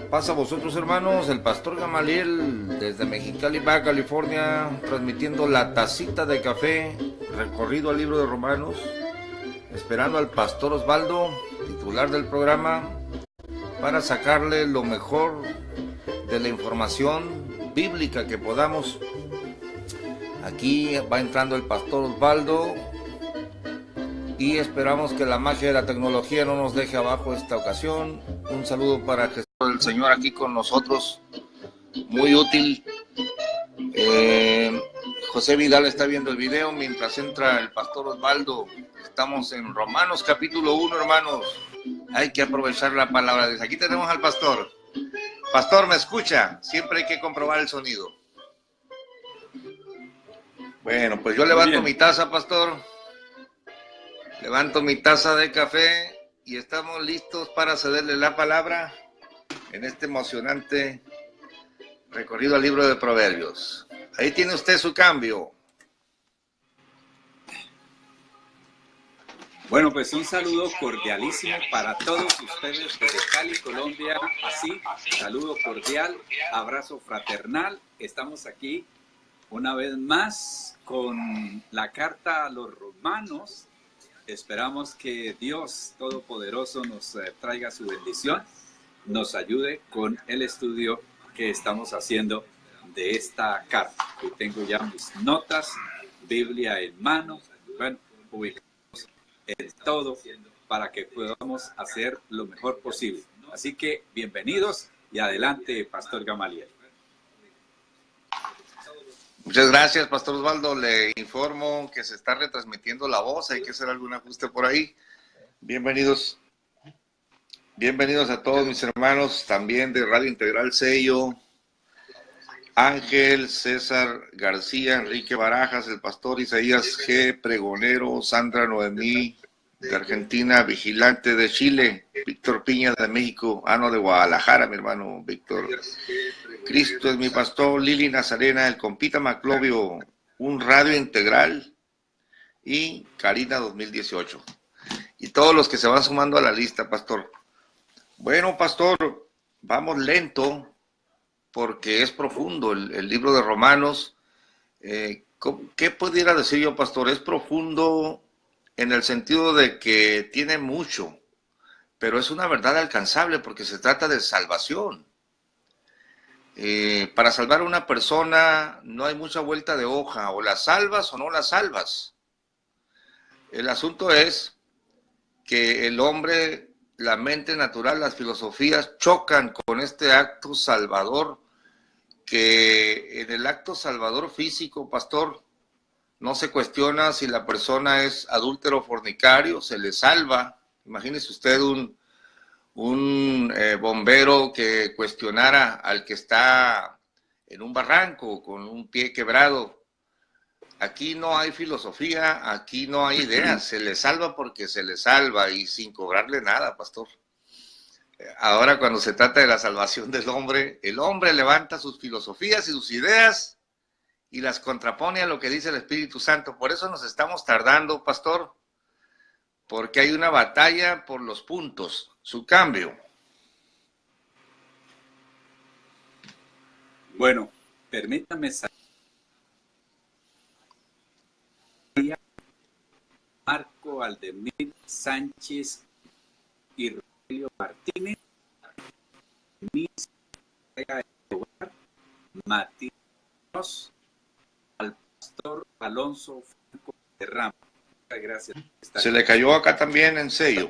Pasa a vosotros, hermanos, el pastor Gamaliel desde Mexicali, Baja California, transmitiendo la tacita de café, recorrido al libro de Romanos, esperando al pastor Osvaldo, titular del programa, para sacarle lo mejor de la información bíblica que podamos. Aquí va entrando el pastor Osvaldo y esperamos que la magia de la tecnología no nos deje abajo esta ocasión. Un saludo para Jesús, el Señor, aquí con nosotros, muy útil. José Vidal está viendo el video mientras entra el pastor Osvaldo. Estamos en Romanos capítulo 1, hermanos. Hay que aprovechar la palabra de Dios. Aquí tenemos al pastor. Pastor, ¿me escucha? Siempre hay que comprobar el sonido. Bueno, pues yo levanto mi taza, pastor. Levanto mi taza de café y estamos listos para cederle la palabra en este emocionante recorrido al libro de Proverbios. Ahí tiene usted su cambio. Bueno, pues un saludo cordialísimo para todos ustedes desde Cali, Colombia. Así, saludo cordial, abrazo fraternal. Estamos aquí una vez más con la carta a los romanos. Esperamos que Dios Todopoderoso nos traiga su bendición, nos ayude con el estudio que estamos haciendo de esta carta. Aquí tengo ya mis notas, Biblia en mano, bueno, ubicamos el todo para que podamos hacer lo mejor posible. Así que bienvenidos y adelante, Pastor Gamaliel. Muchas gracias, pastor Osvaldo. Le informo que se está retransmitiendo la voz. Hay que hacer algún ajuste por ahí. Bienvenidos. Bienvenidos a todos mis hermanos, también de Radio Integral Sello. Ángel, César García, Enrique Barajas, el pastor Isaías G. Pregonero, Sandra Noemí de Argentina, Vigilante de Chile, Víctor Piña de México, Ano de Guadalajara, mi hermano Víctor. Cristo es mi pastor, Lili Nazarena, el compita Maclovio, un Radio Integral y Karina 2018. Y todos los que se van sumando a la lista, pastor. Bueno, pastor, vamos lento porque es profundo el libro de Romanos. ¿Qué pudiera decir yo, pastor? Es profundo en el sentido de que tiene mucho, pero es una verdad alcanzable porque se trata de salvación. Para salvar a una persona no hay mucha vuelta de hoja, o la salvas o no la salvas. El asunto es que el hombre, la mente natural, las filosofías chocan con este acto salvador, que en el acto salvador físico, pastor, no se cuestiona si la persona es adúltero o fornicario, se le salva. Imagínese usted un bombero que cuestionara al que está en un barranco con un pie quebrado. Aquí no hay filosofía, aquí no hay ideas, se le salva porque se le salva y sin cobrarle nada, pastor. Ahora cuando se trata de la salvación del hombre, el hombre levanta sus filosofías y sus ideas y las contrapone a lo que dice el Espíritu Santo. Por eso nos estamos tardando, pastor, porque hay una batalla por los puntos. Su cambio. Bueno, permítame Marco Aldemir Sánchez y Rogelio Martínez, Matías, al pastor Alonso Franco de Ramos. Muchas gracias. Se le cayó acá también en sello.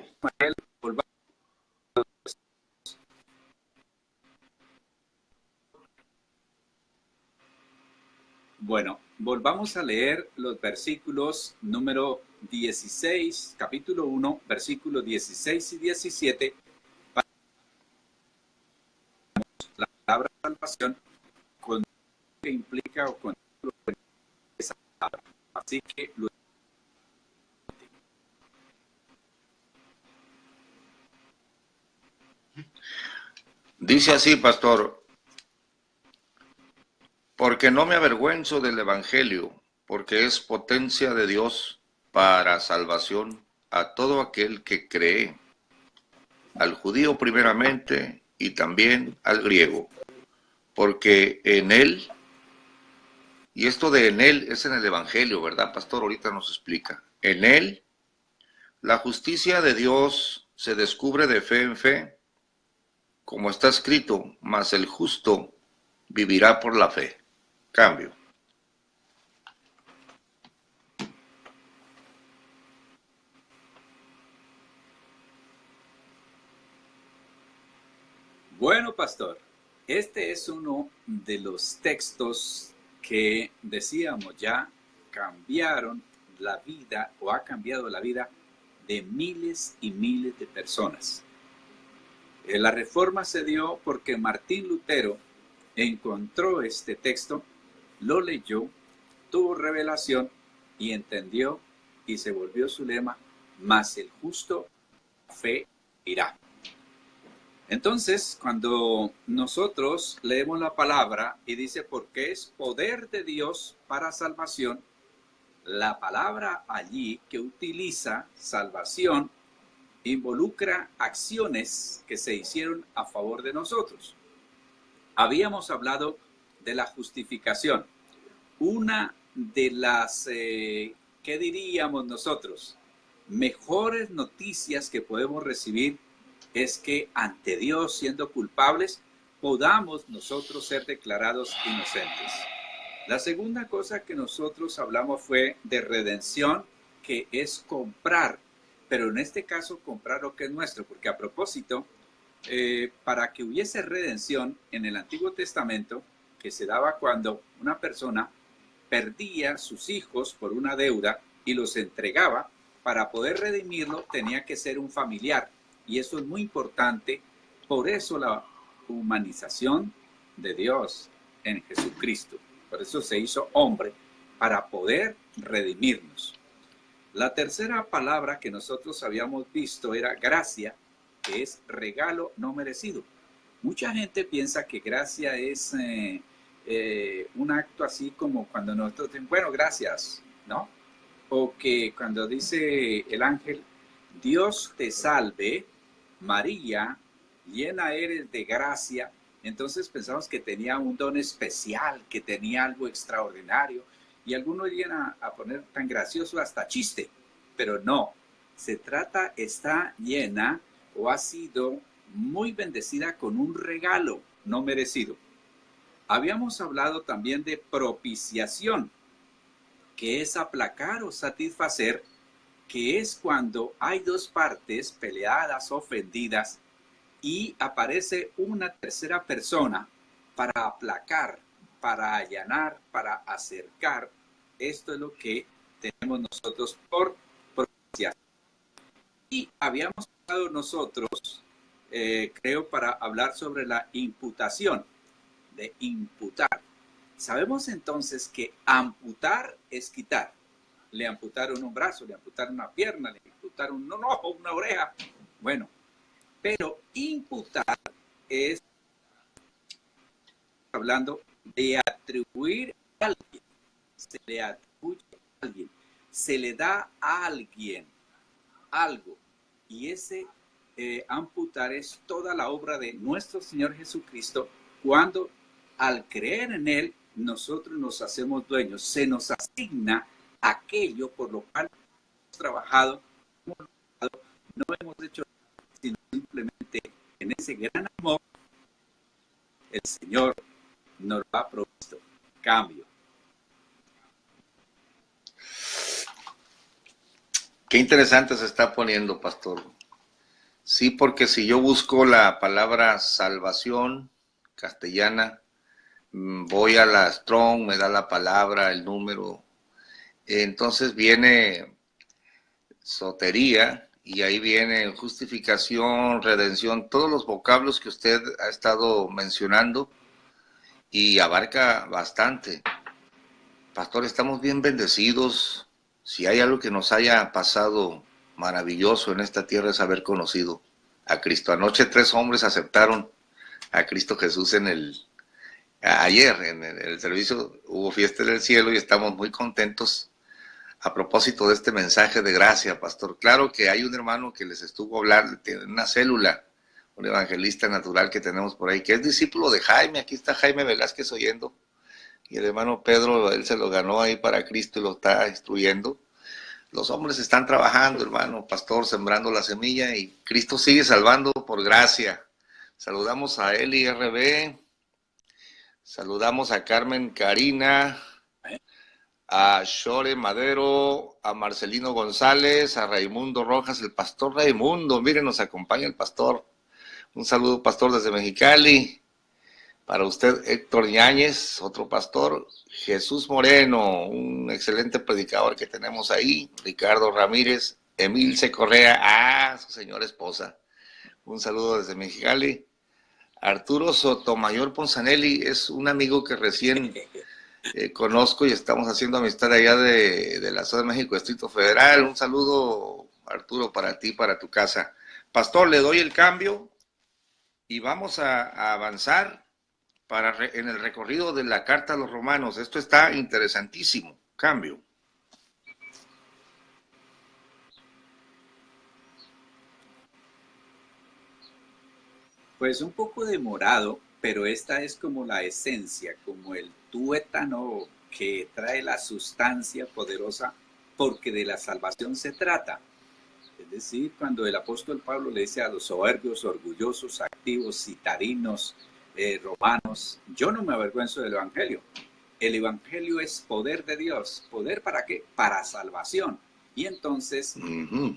Bueno, volvamos a leer los versículos número 16, capítulo 1, versículos 16 y 17, para la palabra salvación con lo que implica o con lo que esa palabra. Así que lo dice así, pastor: porque no me avergüenzo del evangelio, porque es potencia de Dios para salvación a todo aquel que cree, al judío primeramente y también al griego, porque en él, y esto de en él es en el Evangelio, ¿verdad, pastor? Ahorita nos explica. En él, la justicia de Dios se descubre de fe en fe, como está escrito, mas el justo vivirá por la fe. Cambio. Bueno, pastor, este es uno de los textos que decíamos ya cambiaron la vida o ha cambiado la vida de miles y miles de personas. La reforma se dio porque Martín Lutero encontró este texto, lo leyó, tuvo revelación y entendió y se volvió su lema, mas el justo fe irá. Entonces, cuando nosotros leemos la palabra y dice, porque es poder de Dios para salvación, la palabra allí que utiliza salvación involucra acciones que se hicieron a favor de nosotros. Habíamos hablado de la justificación. Una de las, ¿qué diríamos nosotros? Mejores noticias que podemos recibir es que ante Dios, siendo culpables, podamos nosotros ser declarados inocentes. La segunda cosa que nosotros hablamos fue de redención, que es comprar, pero en este caso comprar lo que es nuestro, porque a propósito, para que hubiese redención en el Antiguo Testamento, que se daba cuando una persona perdía sus hijos por una deuda y los entregaba, para poder redimirlo tenía que ser un familiar. Y eso es muy importante, por eso la humanización de Dios en Jesucristo. Por eso se hizo hombre, para poder redimirnos. La tercera palabra que nosotros habíamos visto era gracia, que es regalo no merecido. Mucha gente piensa que gracia es un acto así como cuando nosotros decimos, bueno, gracias, ¿no? O que cuando dice el ángel, Dios te salve, María, llena eres de gracia, entonces pensamos que tenía un don especial, que tenía algo extraordinario, y algunos llegan a poner tan gracioso hasta chiste, pero no, se trata, está llena o ha sido muy bendecida con un regalo no merecido. Habíamos hablado también de propiciación, que es aplacar o satisfacer, que es cuando hay dos partes peleadas, ofendidas, y aparece una tercera persona para aplacar, para allanar, para acercar. Esto es lo que tenemos nosotros por propiciación. Y habíamos hablado nosotros, creo, para hablar sobre la imputación, de imputar. Sabemos entonces que amputar es quitar. Le amputaron un brazo, le amputaron una pierna, le amputaron un ojo, una oreja. Bueno, pero imputar es hablando de atribuir a alguien. Se le atribuye a alguien. Se le da a alguien algo. Y ese amputar es toda la obra de nuestro Señor Jesucristo cuando al creer en Él nosotros nos hacemos dueños. Se nos asigna aquello por lo cual hemos trabajado, no hemos hecho nada, sino simplemente en ese gran amor el Señor nos lo ha provisto. Cambio. Qué interesante se está poniendo, pastor. Sí, porque si yo busco la palabra salvación castellana, voy a la Strong, me da la palabra, el número, entonces viene sotería y ahí viene justificación, redención, todos los vocablos que usted ha estado mencionando y abarca bastante. Pastor, estamos bien bendecidos. Si hay algo que nos haya pasado maravilloso en esta tierra es haber conocido a Cristo. Anoche 3 hombres aceptaron a Cristo Jesús ayer en el servicio hubo fiesta del cielo y estamos muy contentos a propósito de este mensaje de gracia, pastor. Claro que hay un hermano que les estuvo hablando, tiene una célula, un evangelista natural que tenemos por ahí, que es discípulo de Jaime. Aquí está Jaime Velázquez oyendo, y el hermano Pedro, él se lo ganó ahí para Cristo y lo está instruyendo. Los hombres están trabajando, hermano pastor, sembrando la semilla, y Cristo sigue salvando por gracia. Saludamos a Eli RB, saludamos a Carmen Karina, a Shore Madero, a Marcelino González, a Raimundo Rojas, el pastor Raimundo. Miren, nos acompaña el pastor. Un saludo, pastor, desde Mexicali. Para usted, Héctor Yáñez, otro pastor. Jesús Moreno, un excelente predicador que tenemos ahí. Ricardo Ramírez, Emilce Correa, su señora esposa. Un saludo desde Mexicali. Arturo Sotomayor Ponzanelli es un amigo que recién conozco y estamos haciendo amistad allá de la Ciudad de México, Distrito Federal. Un saludo, Arturo, para ti, para tu casa. Pastor, le doy el cambio y vamos a avanzar en el recorrido de la Carta a los Romanos. Esto está interesantísimo. Cambio. Pues un poco demorado, pero esta es como la esencia, como el tuétano que trae la sustancia poderosa, porque de la salvación se trata. Es decir, cuando el apóstol Pablo le dice a los soberbios, orgullosos, activos, citadinos, romanos, yo no me avergüenzo del Evangelio. El Evangelio es poder de Dios. ¿Poder para qué? Para salvación. Y entonces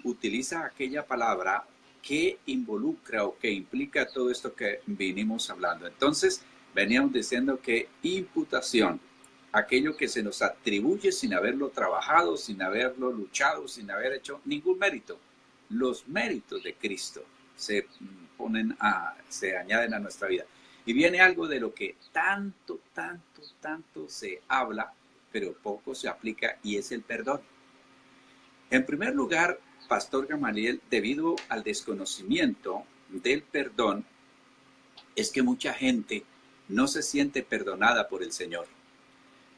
utiliza aquella palabra que involucra o que implica todo esto que vinimos hablando. Entonces, veníamos diciendo que imputación, aquello que se nos atribuye sin haberlo trabajado, sin haberlo luchado, sin haber hecho ningún mérito. Los méritos de Cristo se añaden a nuestra vida. Y viene algo de lo que tanto se habla, pero poco se aplica, y es el perdón. En primer lugar, Pastor Gamaliel, debido al desconocimiento del perdón, es que mucha gente no se siente perdonada por el Señor.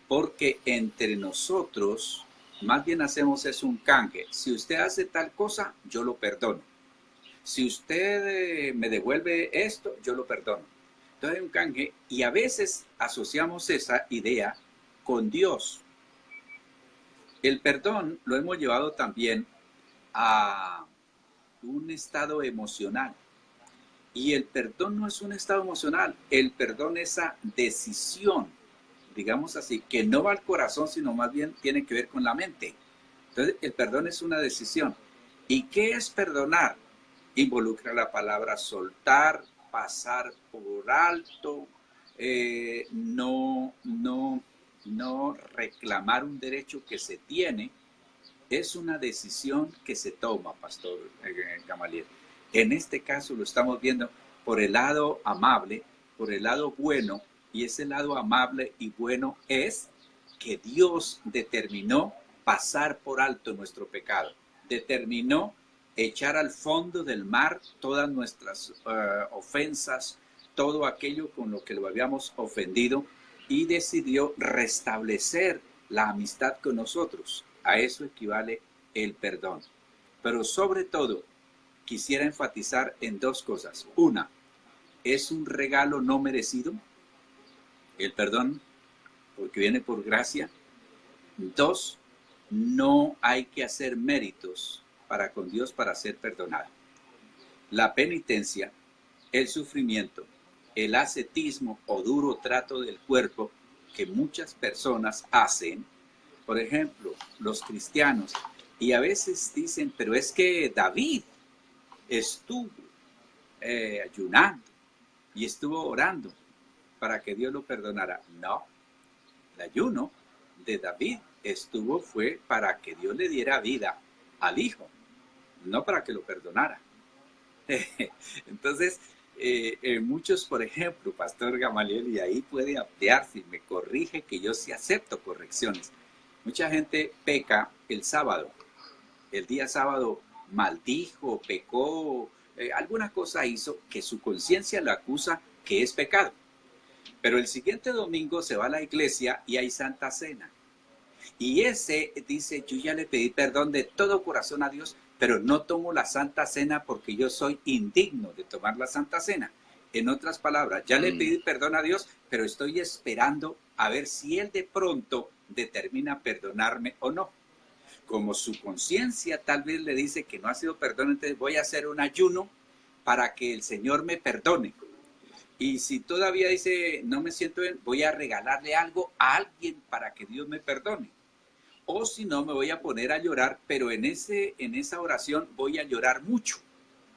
Porque entre nosotros, más bien hacemos es un canje. Si usted hace tal cosa, yo lo perdono. Si usted me devuelve esto, yo lo perdono. Entonces hay un canje, y a veces asociamos esa idea con Dios. El perdón lo hemos llevado también a un estado emocional. Y el perdón no es un estado emocional, el perdón es esa decisión, digamos así, que no va al corazón, sino más bien tiene que ver con la mente. Entonces, el perdón es una decisión. ¿Y qué es perdonar? Involucra la palabra soltar, pasar por alto, no reclamar un derecho que se tiene. Es una decisión que se toma, Pastor Gamaliel. En este caso lo estamos viendo por el lado amable, por el lado bueno, y ese lado amable y bueno es que Dios determinó pasar por alto nuestro pecado, determinó echar al fondo del mar todas nuestras ofensas, todo aquello con lo que lo habíamos ofendido, y decidió restablecer la amistad con nosotros. A eso equivale el perdón. Pero sobre todo, quisiera enfatizar en dos cosas. Una, es un regalo no merecido, el perdón, porque viene por gracia. Dos, no hay que hacer méritos para con Dios para ser perdonado. La penitencia, el sufrimiento, el ascetismo o duro trato del cuerpo que muchas personas hacen, por ejemplo, los cristianos, y a veces dicen, pero es que David estuvo ayunando y estuvo orando para que Dios lo perdonara. No, el ayuno de David fue para que Dios le diera vida al hijo, no para que lo perdonara. Entonces, muchos, por ejemplo, Pastor Gamaliel, y ahí puede ampliarse y me corrige, que yo sí acepto correcciones. Mucha gente peca el sábado. El día sábado maldijo, pecó, alguna cosa hizo que su conciencia lo acusa que es pecado. Pero el siguiente domingo se va a la iglesia y hay Santa Cena. Y ese dice, yo ya le pedí perdón de todo corazón a Dios, pero no tomo la Santa Cena porque yo soy indigno de tomar la Santa Cena. En otras palabras, ya le pedí perdón a Dios, pero estoy esperando a ver si Él de pronto determina perdonarme o no. Como su conciencia tal vez le dice que no ha sido perdón, entonces voy a hacer un ayuno para que el Señor me perdone. Y si todavía dice, no me siento bien, voy a regalarle algo a alguien para que Dios me perdone. O si no, me voy a poner a llorar, pero en esa oración voy a llorar mucho.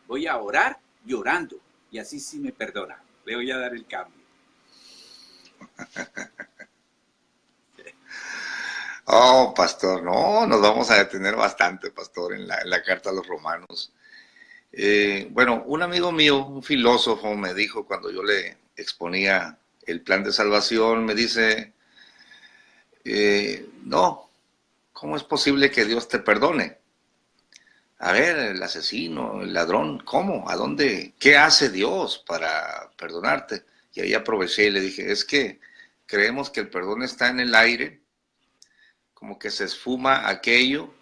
Voy a orar llorando y así sí me perdona. Le voy a dar el cambio. Oh, pastor, no, nos vamos a detener bastante, pastor, en la carta a los romanos. Bueno, un amigo mío, un filósofo, me dijo cuando yo le exponía el plan de salvación, me dice, no, ¿cómo es posible que Dios te perdone? A ver, el asesino, el ladrón, ¿cómo? ¿A dónde? ¿Qué hace Dios para perdonarte? Y ahí aproveché y le dije, es que creemos que el perdón está en el aire, como que se esfuma aquello.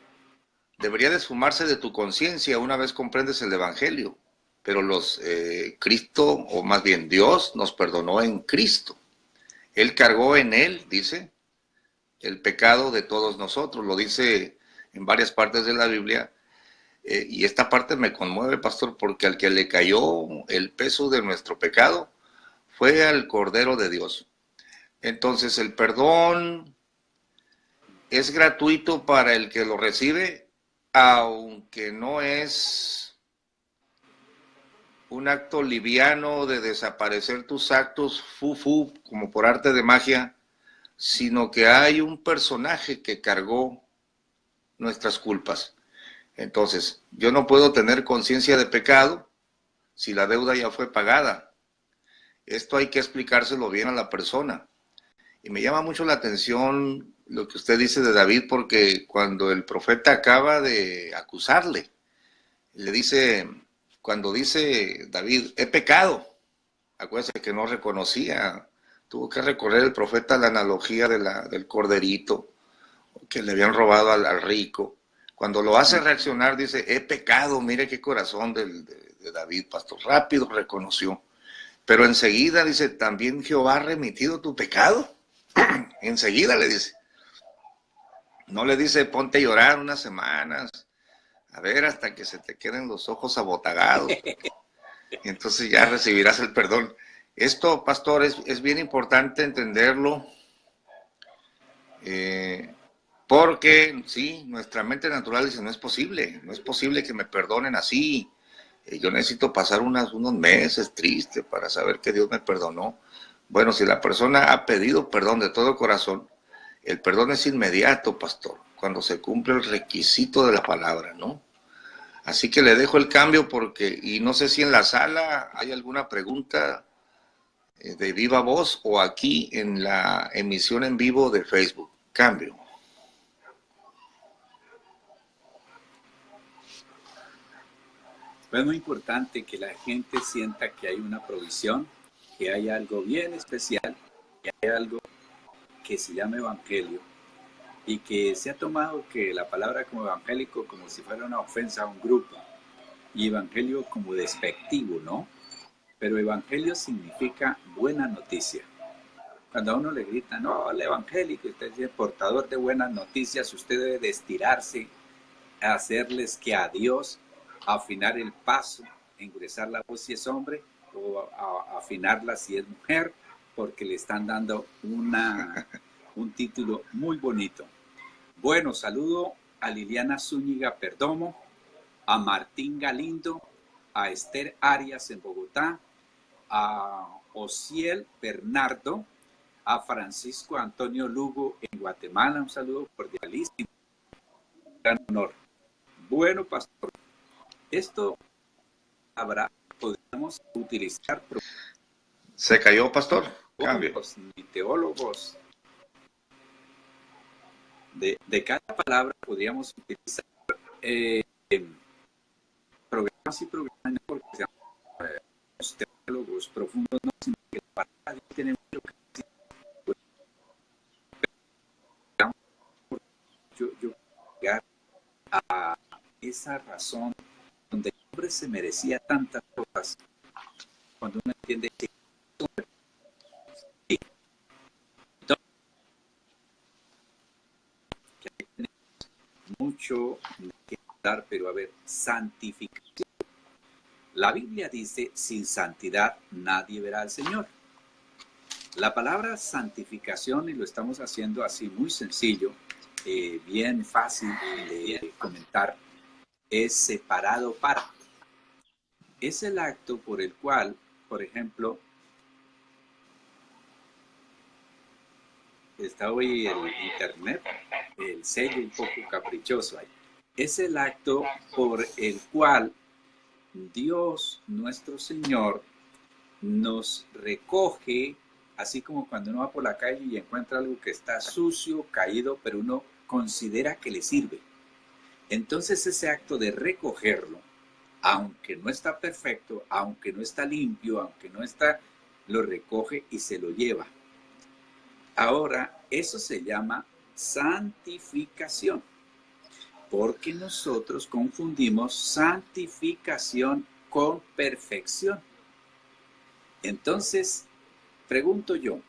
Debería de esfumarse de tu conciencia una vez comprendes el Evangelio, pero Cristo, o más bien Dios, nos perdonó en Cristo. Él cargó en Él, dice, el pecado de todos nosotros, lo dice en varias partes de la Biblia, y esta parte me conmueve, pastor, porque al que le cayó el peso de nuestro pecado fue al Cordero de Dios. Entonces el perdón es gratuito para el que lo recibe, aunque no es un acto liviano de desaparecer tus actos, como por arte de magia, sino que hay un personaje que cargó nuestras culpas. Entonces, yo no puedo tener conciencia de pecado si la deuda ya fue pagada. Esto hay que explicárselo bien a la persona. Y me llama mucho la atención lo que usted dice de David, porque cuando el profeta acaba de acusarle, le dice, cuando dice David, he pecado, acuérdese que no reconocía, tuvo que recorrer el profeta la analogía del corderito que le habían robado al rico. Cuando lo hace reaccionar, dice, he pecado, mire qué corazón de David, pastor, rápido reconoció. Pero enseguida dice, también Jehová ha remitido tu pecado. Enseguida le dice. No le dice, ponte a llorar unas semanas, a ver hasta que se te queden los ojos abotagados. Y entonces ya recibirás el perdón. Esto, pastor, es bien importante entenderlo, porque, sí, nuestra mente natural dice, no es posible que me perdonen así. Yo necesito pasar unos meses triste para saber que Dios me perdonó. Bueno, si la persona ha pedido perdón de todo corazón, el perdón es inmediato, pastor, cuando se cumple el requisito de la palabra, ¿no? Así que le dejo el cambio porque, y no sé si en la sala hay alguna pregunta de viva voz o aquí en la emisión en vivo de Facebook. Cambio. Es muy importante que la gente sienta que hay una provisión, que hay algo bien especial, que hay algo que se llama evangelio y que se ha tomado que la palabra como evangélico como si fuera una ofensa a un grupo y evangelio como despectivo, ¿no? Pero evangelio significa buena noticia. Cuando a uno le grita, no, el evangélico, usted es el portador de buenas noticias, usted debe de estirarse, a hacerles que a Dios, afinar el paso, engrosar la voz si es hombre o afinarla si es mujer, porque le están dando un título muy bonito. Bueno, saludo a Liliana Zúñiga Perdomo, a Martín Galindo, a Esther Arias en Bogotá, a Ociel Bernardo, a Francisco Antonio Lugo en Guatemala, un saludo cordialísimo, gran honor. Bueno, pastor, esto podríamos utilizar ¿Se cayó, pastor? Cambio. ni teólogos. De cada palabra podríamos utilizar programas y programas, porque seamos teólogos profundos, no, sino que la palabra tiene mucho que decir. esa razón donde el hombre se merecía tantas cosas, cuando uno entiende que hay mucho que dar, pero a ver, santificación. La Biblia dice, sin santidad nadie verá al Señor. La palabra santificación, y lo estamos haciendo así muy sencillo, bien fácil de comentar, es separado para. Es el acto por el cual, por ejemplo, está hoy el internet, el sello un poco caprichoso ahí. Es el acto por el cual Dios, nuestro Señor, nos recoge, así como cuando uno va por la calle y encuentra algo que está sucio, caído, pero uno considera que le sirve. Entonces ese acto de recogerlo, aunque no está perfecto, aunque no está limpio, aunque no está, lo recoge y se lo lleva. Ahora, eso se llama santificación, porque nosotros confundimos santificación con perfección. Entonces, pregunto yo,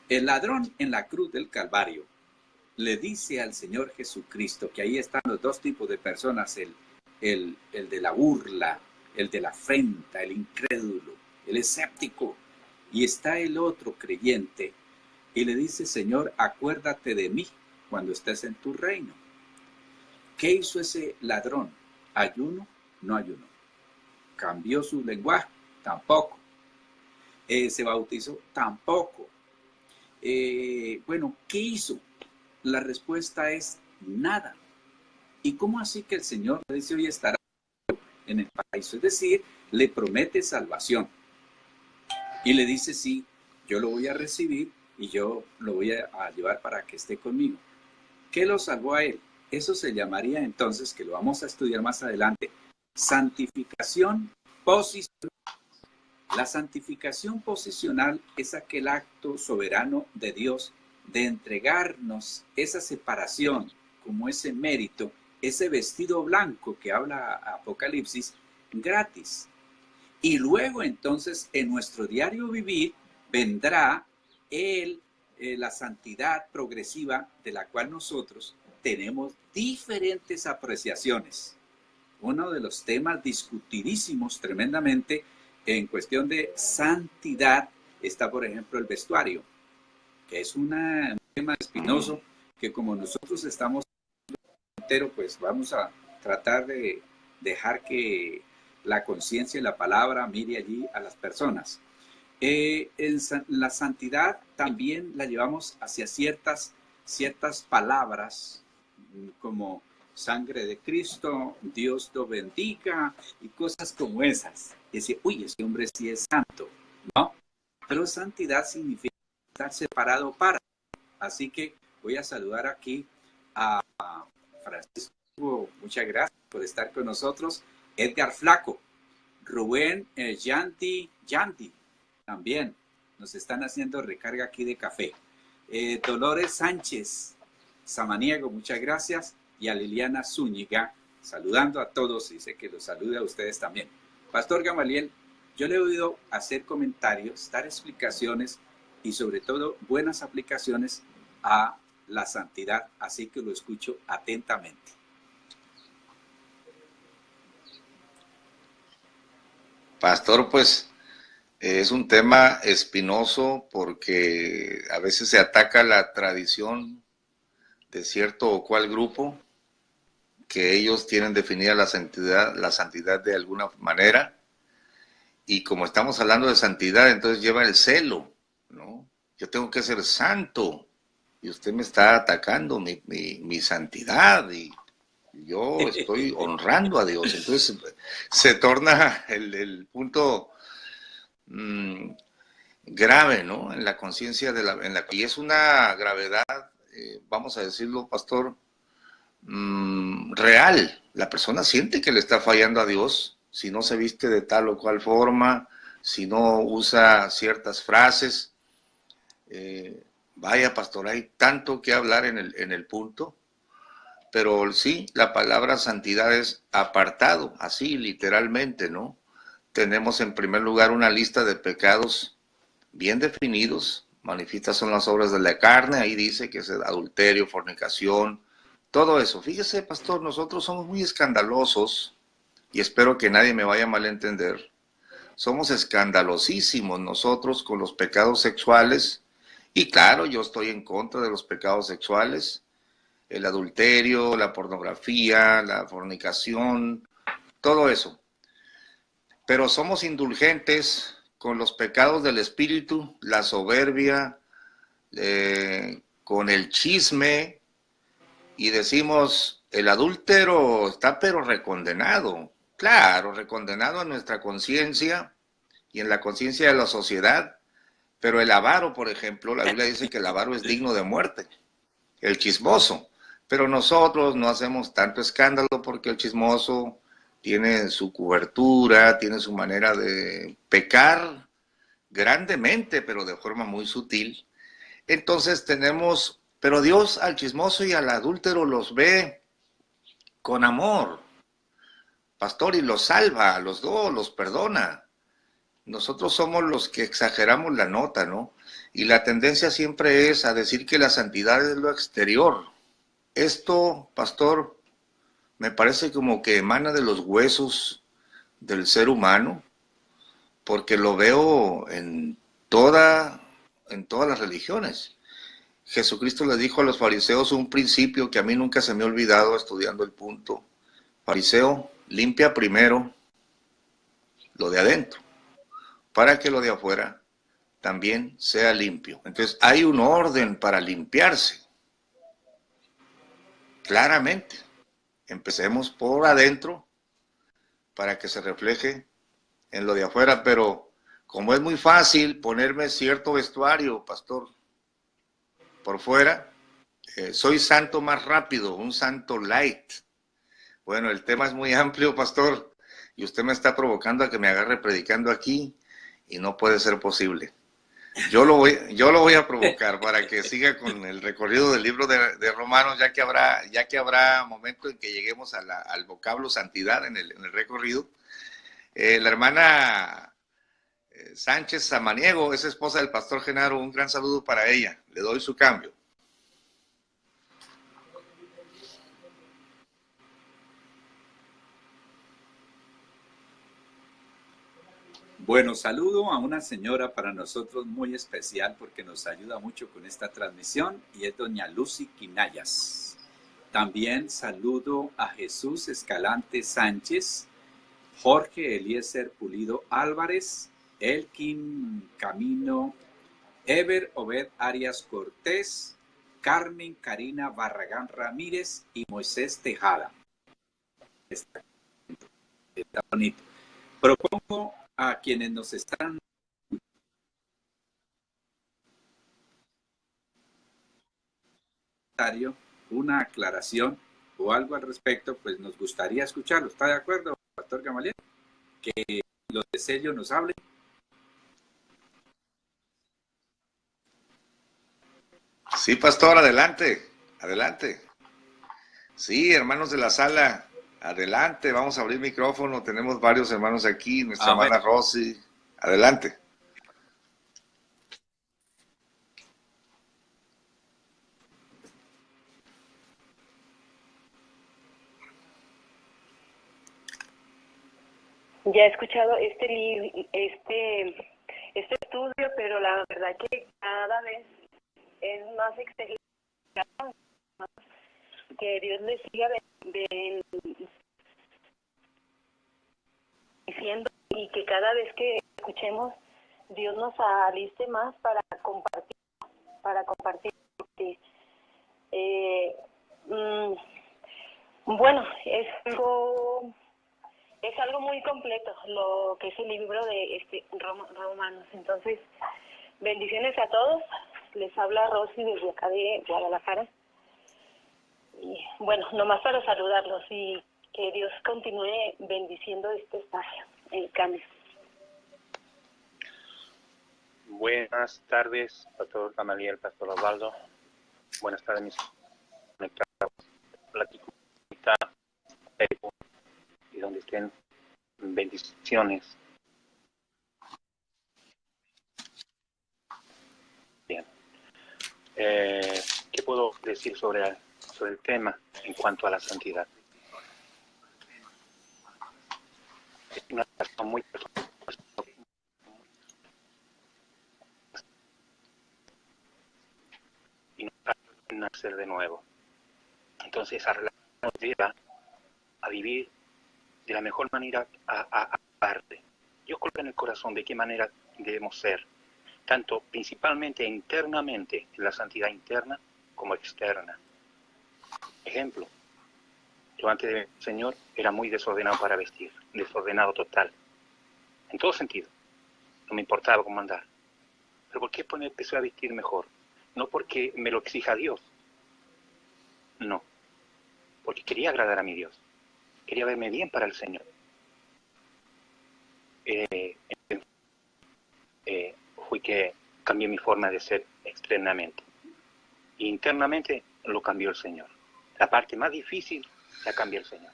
el ladrón en la cruz del Calvario le dice al Señor Jesucristo que ahí están los dos tipos de personas, el de la burla, el de la afrenta, el incrédulo, el escéptico, y está el otro creyente, y le dice, Señor, acuérdate de mí cuando estés en tu reino. ¿Qué hizo ese ladrón? ¿Ayuno? No ayunó. ¿Cambió su lenguaje? Tampoco. ¿Se bautizó? Tampoco. Bueno, ¿qué hizo? La respuesta es nada. ¿Y cómo así que el Señor le dice, hoy estará en el paraíso? Es decir, le promete salvación. Y le dice, sí, yo lo voy a recibir y yo lo voy a llevar para que esté conmigo. ¿Qué lo salvó a él? Eso se llamaría entonces, que lo vamos a estudiar más adelante, santificación posicional. La santificación posicional es aquel acto soberano de Dios de entregarnos esa separación, como ese mérito, ese vestido blanco que habla Apocalipsis, gratis. Y luego entonces en nuestro diario vivir vendrá la santidad progresiva de la cual nosotros tenemos diferentes apreciaciones. Uno de los temas discutidísimos tremendamente en cuestión de santidad está, por ejemplo, el vestuario, que es un tema espinoso que como nosotros estamos entero, pues vamos a tratar de dejar que la conciencia y la palabra mire allí a las personas. La santidad también la llevamos hacia ciertas palabras, como sangre de Cristo, Dios lo bendiga, y cosas como esas. Y decir, uy, ese hombre sí es santo, ¿no? Pero santidad significa estar separado para. Así que voy a saludar aquí a Francisco, muchas gracias por estar con nosotros. Edgar Flaco, Rubén Yanti, también nos están haciendo recarga aquí de café. Dolores Sánchez Samaniego, muchas gracias. Y a Liliana Zúñiga, saludando a todos, dice que los salude a ustedes también. Pastor Gamaliel, yo le he oído hacer comentarios, dar explicaciones y sobre todo buenas aplicaciones a la santidad, así que lo escucho atentamente. Pastor, pues es un tema espinoso porque a veces se ataca la tradición de cierto o cual grupo, que ellos tienen definida la santidad de alguna manera, y como estamos hablando de santidad, entonces lleva el celo, ¿no? Yo tengo que ser santo, y usted me está atacando mi santidad, y yo estoy honrando a Dios. Entonces se torna el punto grave, ¿no? En la conciencia y es una gravedad, vamos a decirlo, pastor, real. La persona siente que le está fallando a Dios si no se viste de tal o cual forma, si no usa ciertas frases. Vaya, pastor, hay tanto que hablar en el punto, pero sí, la palabra santidad es apartado, así literalmente, ¿no? Tenemos en primer lugar una lista de pecados bien definidos, manifiestas son las obras de la carne, ahí dice que es adulterio, fornicación, todo eso. Fíjese, pastor, nosotros somos muy escandalosos, y espero que nadie me vaya a malentender. Somos escandalosísimos nosotros con los pecados sexuales, y claro, yo estoy en contra de los pecados sexuales, el adulterio, la pornografía, la fornicación, todo eso. Pero somos indulgentes con los pecados del espíritu, la soberbia, con el chisme, y decimos, el adúltero está pero recondenado. Claro, recondenado en nuestra conciencia y en la conciencia de la sociedad, pero el avaro, por ejemplo, la Biblia dice que el avaro es digno de muerte, el chismoso, pero nosotros no hacemos tanto escándalo porque el chismoso tiene su cobertura, tiene su manera de pecar grandemente, pero de forma muy sutil. Entonces tenemos, pero Dios al chismoso y al adúltero los ve con amor, pastor, y los salva, a los dos, los perdona. Nosotros somos los que exageramos la nota, ¿no? Y la tendencia siempre es a decir que la santidad es lo exterior. Esto, pastor, me parece como que emana de los huesos del ser humano, porque lo veo en todas las religiones. Jesucristo le dijo a los fariseos un principio que a mí nunca se me ha olvidado estudiando el punto. Fariseo, limpia primero lo de adentro, para que lo de afuera también sea limpio. Entonces hay un orden para limpiarse, claramente. Empecemos por adentro para que se refleje en lo de afuera, pero como es muy fácil ponerme cierto vestuario, pastor, por fuera, soy santo más rápido, un santo light. Bueno, el tema es muy amplio, pastor, y usted me está provocando a que me agarre predicando aquí, y no puede ser posible. Yo lo voy a provocar para que siga con el recorrido del libro de Romanos, ya que habrá momento en que lleguemos a al vocablo santidad en el recorrido. La hermana Sánchez Samaniego es esposa del pastor Genaro, un gran saludo para ella, le doy su cambio. Bueno, saludo a una señora para nosotros muy especial porque nos ayuda mucho con esta transmisión y es doña Lucy Quinayas. También saludo a Jesús Escalante Sánchez, Jorge Eliezer Pulido Álvarez, Elkin Camino, Ever Obed Arias Cortés, Carmen Karina Barragán Ramírez y Moisés Tejada. Está bonito. Propongo a quienes nos están una aclaración o algo al respecto, pues nos gustaría escucharlo. ¿Está de acuerdo, Pastor Gamaliel? Que los de sello nos hablen. Sí, pastor, adelante, adelante. Sí, hermanos de la sala, adelante, vamos a abrir micrófono, tenemos varios hermanos aquí, nuestra hermana Rosy, adelante. Ya he escuchado este estudio, pero la verdad que cada vez es más excelente, que Dios le siga diciendo y que cada vez que escuchemos Dios nos aliste más para compartir. Bueno, es algo muy completo lo que es el libro de Romanos. Entonces, bendiciones a todos. Les habla Rosy desde acá de Guadalajara. Y bueno, nomás para saludarlos y que Dios continúe bendiciendo este espacio, el cambio. Buenas tardes, Pastor Gamaliel, Pastor Osvaldo. Buenas tardes, mis conectados. platico y donde estén bendiciones. Bien. ¿Qué puedo decir sobre el tema en cuanto a la santidad? Es una razón muy personal y no nacer de nuevo. Entonces esa relación nos lleva a vivir de la mejor manera a parte. Dios coloca en el corazón de qué manera debemos ser, tanto principalmente internamente, en la santidad interna, como externa. Ejemplo, yo antes del Señor era muy desordenado para vestir, desordenado total, en todo sentido. No me importaba cómo andar. ¿Pero por qué empecé a vestir mejor? No porque me lo exija Dios, no, porque quería agradar a mi Dios, quería verme bien para el Señor. Fui que cambié mi forma de ser externamente. Y internamente lo cambió el Señor. La parte más difícil la cambió el Señor.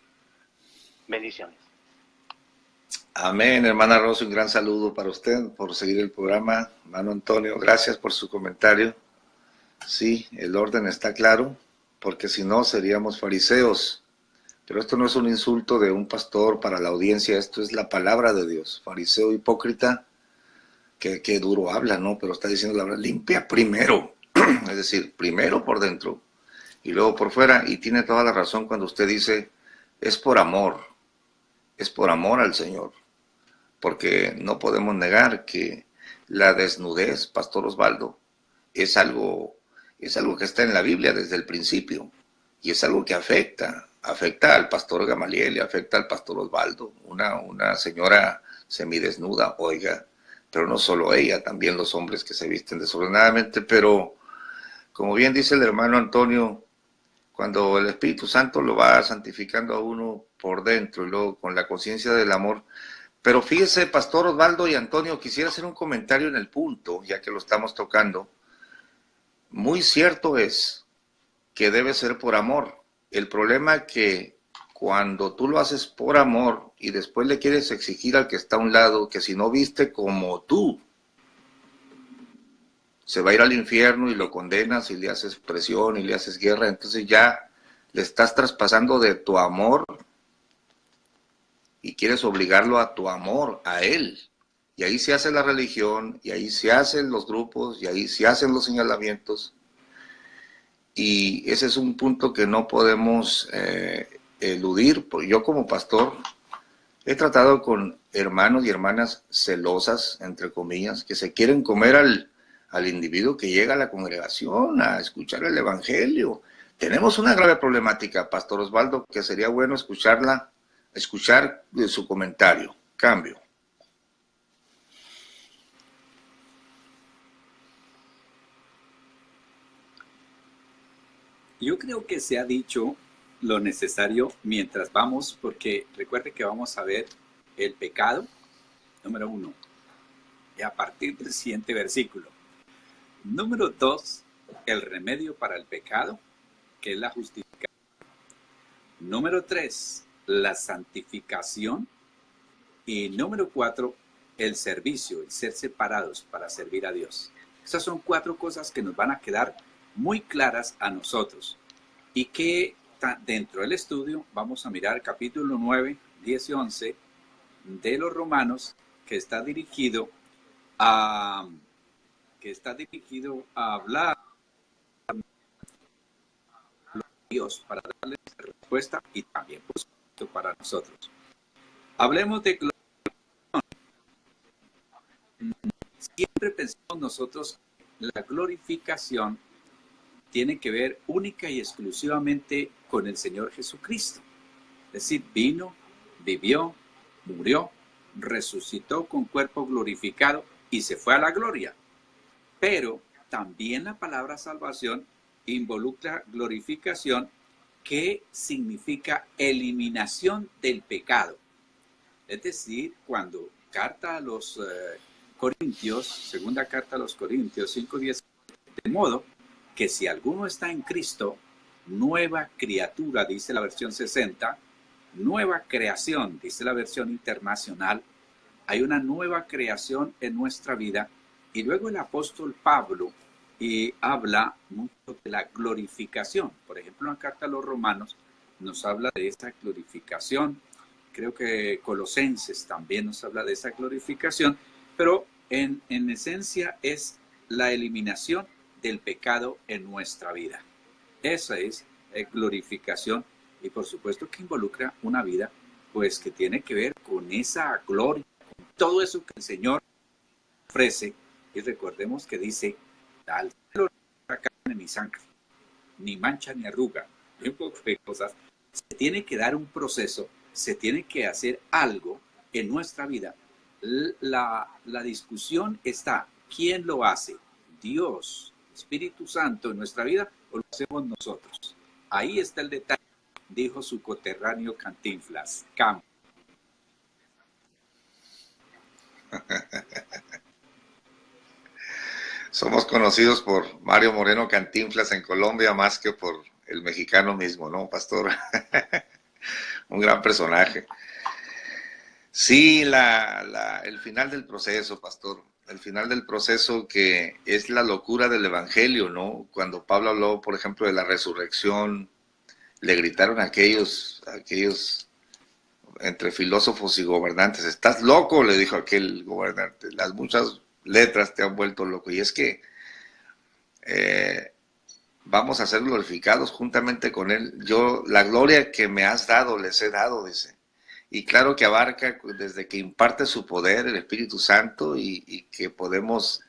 Bendiciones. Amén, hermana Rosy, un gran saludo para usted por seguir el programa. Hermano Antonio, gracias por su comentario. Sí, el orden está claro, porque si no seríamos fariseos. Pero esto no es un insulto de un pastor para la audiencia, esto es la palabra de Dios. Fariseo hipócrita, que duro habla, ¿no? Pero está diciendo la verdad, limpia primero, es decir, primero por dentro y luego por fuera. Y tiene toda la razón cuando usted dice, es por amor al Señor. Porque no podemos negar que la desnudez, Pastor Osvaldo, es algo que está en la Biblia desde el principio, y es algo que afecta al pastor Gamaliel y afecta al pastor Osvaldo, una señora semidesnuda, oiga, pero no solo ella, también los hombres que se visten desordenadamente. Pero como bien dice el hermano Antonio, cuando el Espíritu Santo lo va santificando a uno por dentro y luego con la conciencia del amor. Pero fíjese, Pastor Osvaldo y Antonio, quisiera hacer un comentario en el punto, ya que lo estamos tocando. Muy cierto es que debe ser por amor. El problema es que cuando tú lo haces por amor y después le quieres exigir al que está a un lado que si no viste como tú, se va a ir al infierno y lo condenas y le haces presión y le haces guerra, entonces ya le estás traspasando de tu amor y quieres obligarlo a tu amor, a él. Y ahí se hace la religión, y ahí se hacen los grupos, y ahí se hacen los señalamientos. Y ese es un punto que no podemos eludir. Yo como pastor he tratado con hermanos y hermanas celosas, entre comillas, que se quieren comer al individuo que llega a la congregación a escuchar el evangelio. Tenemos una grave problemática, Pastor Osvaldo, que sería bueno escuchar de su comentario. Cambio. Yo creo que se ha dicho lo necesario mientras vamos, porque recuerde que vamos a ver el pecado, número 1, y a partir del siguiente versículo. Número 2, el remedio para el pecado, que es la justificación. Número 3, la santificación. Y número 4, el servicio, el ser separados para servir a Dios. Esas son 4 cosas que nos van a quedar muy claras a nosotros y que dentro del estudio vamos a mirar el capítulo 9, 10 y 11 de los Romanos, que está dirigido a hablar de Dios para darle respuesta y también por supuesto para nosotros. Hablemos de glorificación. Siempre pensamos nosotros la glorificación tiene que ver única y exclusivamente con el Señor Jesucristo. Es decir, vino, vivió, murió, resucitó con cuerpo glorificado y se fue a la gloria. Pero también la palabra salvación involucra glorificación, que significa eliminación del pecado. Es decir, cuando carta a los Corintios, segunda carta a los Corintios 5:10, de modo que si alguno está en Cristo, nueva criatura, dice la versión 60, nueva creación, dice la versión internacional. Hay una nueva creación en nuestra vida. Y luego el apóstol Pablo habla mucho de la glorificación. Por ejemplo, en la carta a los Romanos nos habla de esa glorificación. Creo que Colosenses también nos habla de esa glorificación, pero en esencia es la eliminación del pecado en nuestra vida. Esa es glorificación, y por supuesto que involucra una vida pues que tiene que ver con esa gloria, con todo eso que el Señor ofrece. Y recordemos que dice, al cielo no carne ni sangre, ni mancha ni arruga, y un poco de cosas. Se tiene que dar un proceso, se tiene que hacer algo en nuestra vida. La discusión está, ¿quién lo hace? Dios, Espíritu Santo en nuestra vida, o lo hacemos nosotros. Ahí está el detalle, dijo su coterráneo Cantinflas. Somos conocidos por Mario Moreno Cantinflas en Colombia más que por el mexicano mismo, ¿no, pastor? Un gran personaje. Sí, el final del proceso, pastor. El final del proceso, que es la locura del evangelio, ¿no? Cuando Pablo habló, por ejemplo, de la resurrección, le gritaron a aquellos entre filósofos y gobernantes, estás loco, le dijo aquel gobernante, las muchas letras te han vuelto loco. Y es que vamos a ser glorificados juntamente con él. Yo, la gloria que me has dado, les he dado, dice. Y claro que abarca desde que imparte su poder, el Espíritu Santo, y que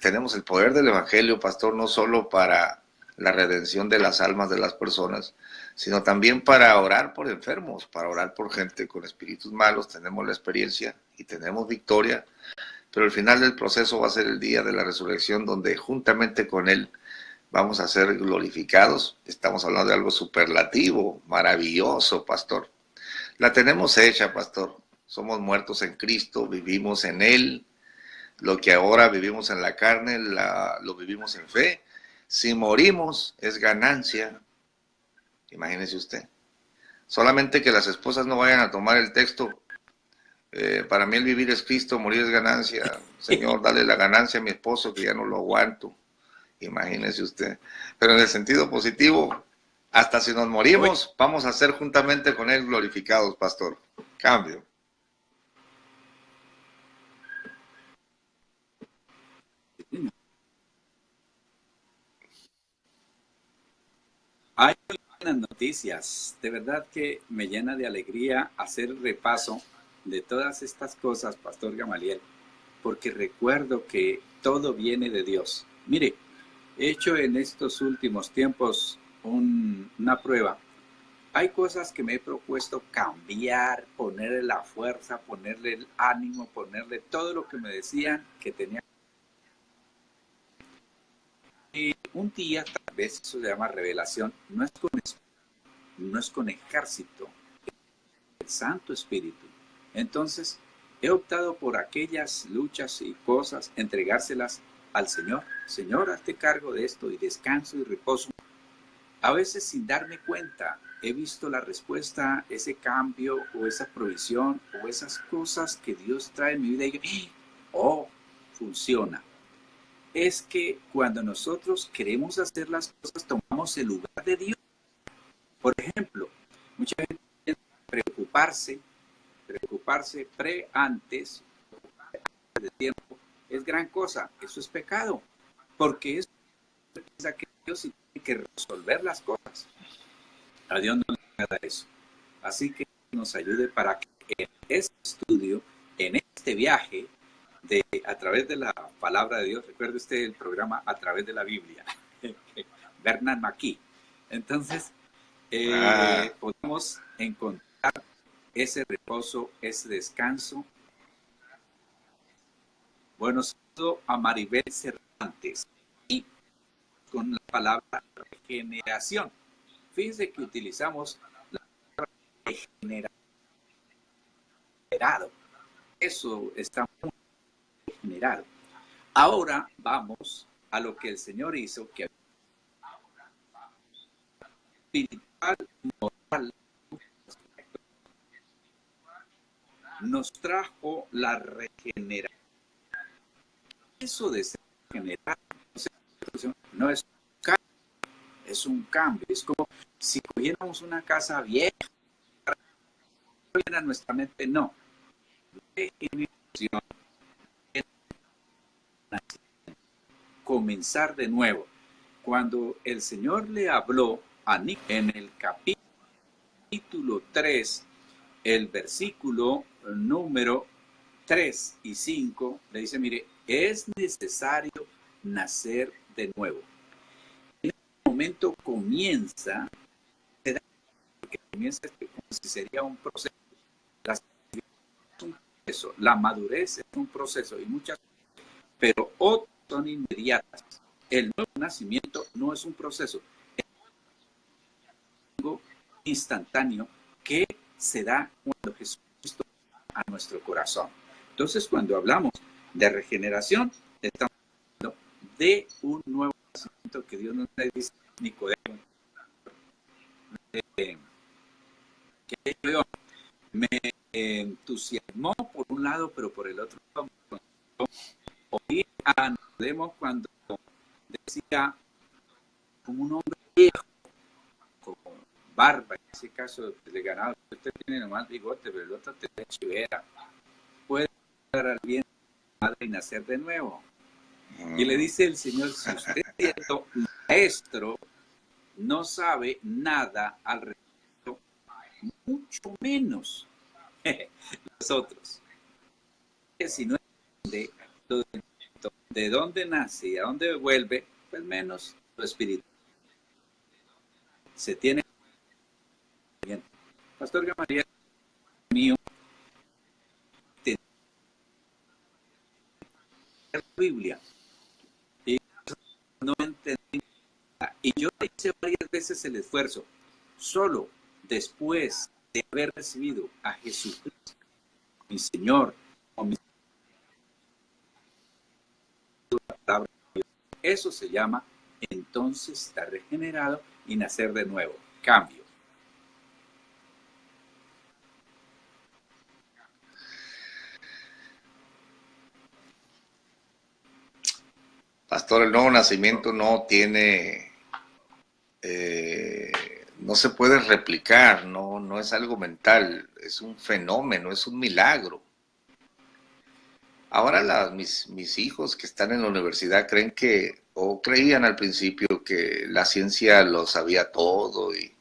tenemos el poder del Evangelio, pastor, no solo para la redención de las almas de las personas, sino también para orar por enfermos, para orar por gente con espíritus malos. Tenemos la experiencia y tenemos victoria, pero el final del proceso va a ser el día de la resurrección, donde juntamente con él vamos a ser glorificados. Estamos hablando de algo superlativo, maravilloso, pastor. La tenemos hecha, pastor. Somos muertos en Cristo, vivimos en él. Lo que ahora vivimos en la carne, lo vivimos en fe. Si morimos, es ganancia. Imagínese usted. Solamente que las esposas no vayan a tomar el texto. Para mí el vivir es Cristo, morir es ganancia. Señor, dale la ganancia a mi esposo que ya no lo aguanto. Imagínese usted. Pero en el sentido positivo, hasta si nos morimos, vamos a ser juntamente con él glorificados, pastor. Cambio. Hay buenas noticias. De verdad que me llena de alegría hacer el repaso de todas estas cosas, Pastor Gamaliel, porque recuerdo que todo viene de Dios. Mire, he hecho en estos últimos tiempos una prueba. Hay cosas que me he propuesto cambiar, ponerle la fuerza, ponerle el ánimo, ponerle todo lo que me decían que tenía. Y un día, tal vez eso se llama revelación, no es con ejército, es el Santo Espíritu. Entonces, he optado por aquellas luchas y cosas, entregárselas al Señor. Señor, hazte cargo de esto, y descanso y reposo. A veces sin darme cuenta, he visto la respuesta, ese cambio o esa provisión o esas cosas que Dios trae en mi vida, y yo, oh, funciona. Es que cuando nosotros queremos hacer las cosas, tomamos el lugar de Dios. Por ejemplo, mucha gente piensa preocuparse antes de tiempo es gran cosa. Eso es pecado, porque eso piensa que Dios tiene que resolver las cosas. A Dios no le agrada eso. Así que nos ayude para que en este estudio, en este viaje, a través de la palabra de Dios, recuerde usted el programa A Través de la Biblia, Bernard McKee. Entonces, podemos encontrar ese reposo, ese descanso. Bueno, saludo a Maribel Cervantes y con la palabra regeneración. Fíjense que utilizamos la palabra regenerado. Eso está muy regenerado. Ahora vamos a lo que el Señor hizo, que moral, nos trajo la regeneración. Eso de ser regenerado no es un cambio, es un cambio. Es como si cogiéramos una casa vieja, a nuestra mente, no. Regeneración, comenzar de nuevo. Cuando el Señor le habló a Nick en el capítulo 3, el versículo número 3 y 5, le dice, mire, es necesario nacer de nuevo. En este momento comienza como si sería un proceso. La madurez es un proceso y muchas, pero otras son inmediatas. El nuevo nacimiento no es un proceso, es algo instantáneo que se da cuando Jesucristo a nuestro corazón. Entonces, cuando hablamos de regeneración, estamos hablando de un nuevo nacimiento que Dios nos dice Nicodemo, que yo me entusiasmó por un lado, pero por el otro oí a Nicodemo cuando decía, como un hombre viejo, con barba, en ese caso de ganado, usted tiene nomás bigote, pero el otro tiene chivera, puede dar al bien madre y nacer de nuevo. Y le dice el Señor, si usted siendo maestro no sabe nada al respecto, mucho menos los otros. Si no entiende de dónde nace y a dónde vuelve, pues menos lo espiritual. Se tiene bien. Pastor Gamaliel mío, la Biblia y no entendí nada. Y yo hice varias veces el esfuerzo, solo después de haber recibido a Jesucristo, mi Señor, o mi palabra. Eso se llama entonces estar regenerado y nacer de nuevo. Cambio. Pastor, el nuevo nacimiento no tiene, no se puede replicar, no es algo mental, es un fenómeno, es un milagro. Ahora mis hijos que están en la universidad creen que, o creían al principio que la ciencia lo sabía todo, y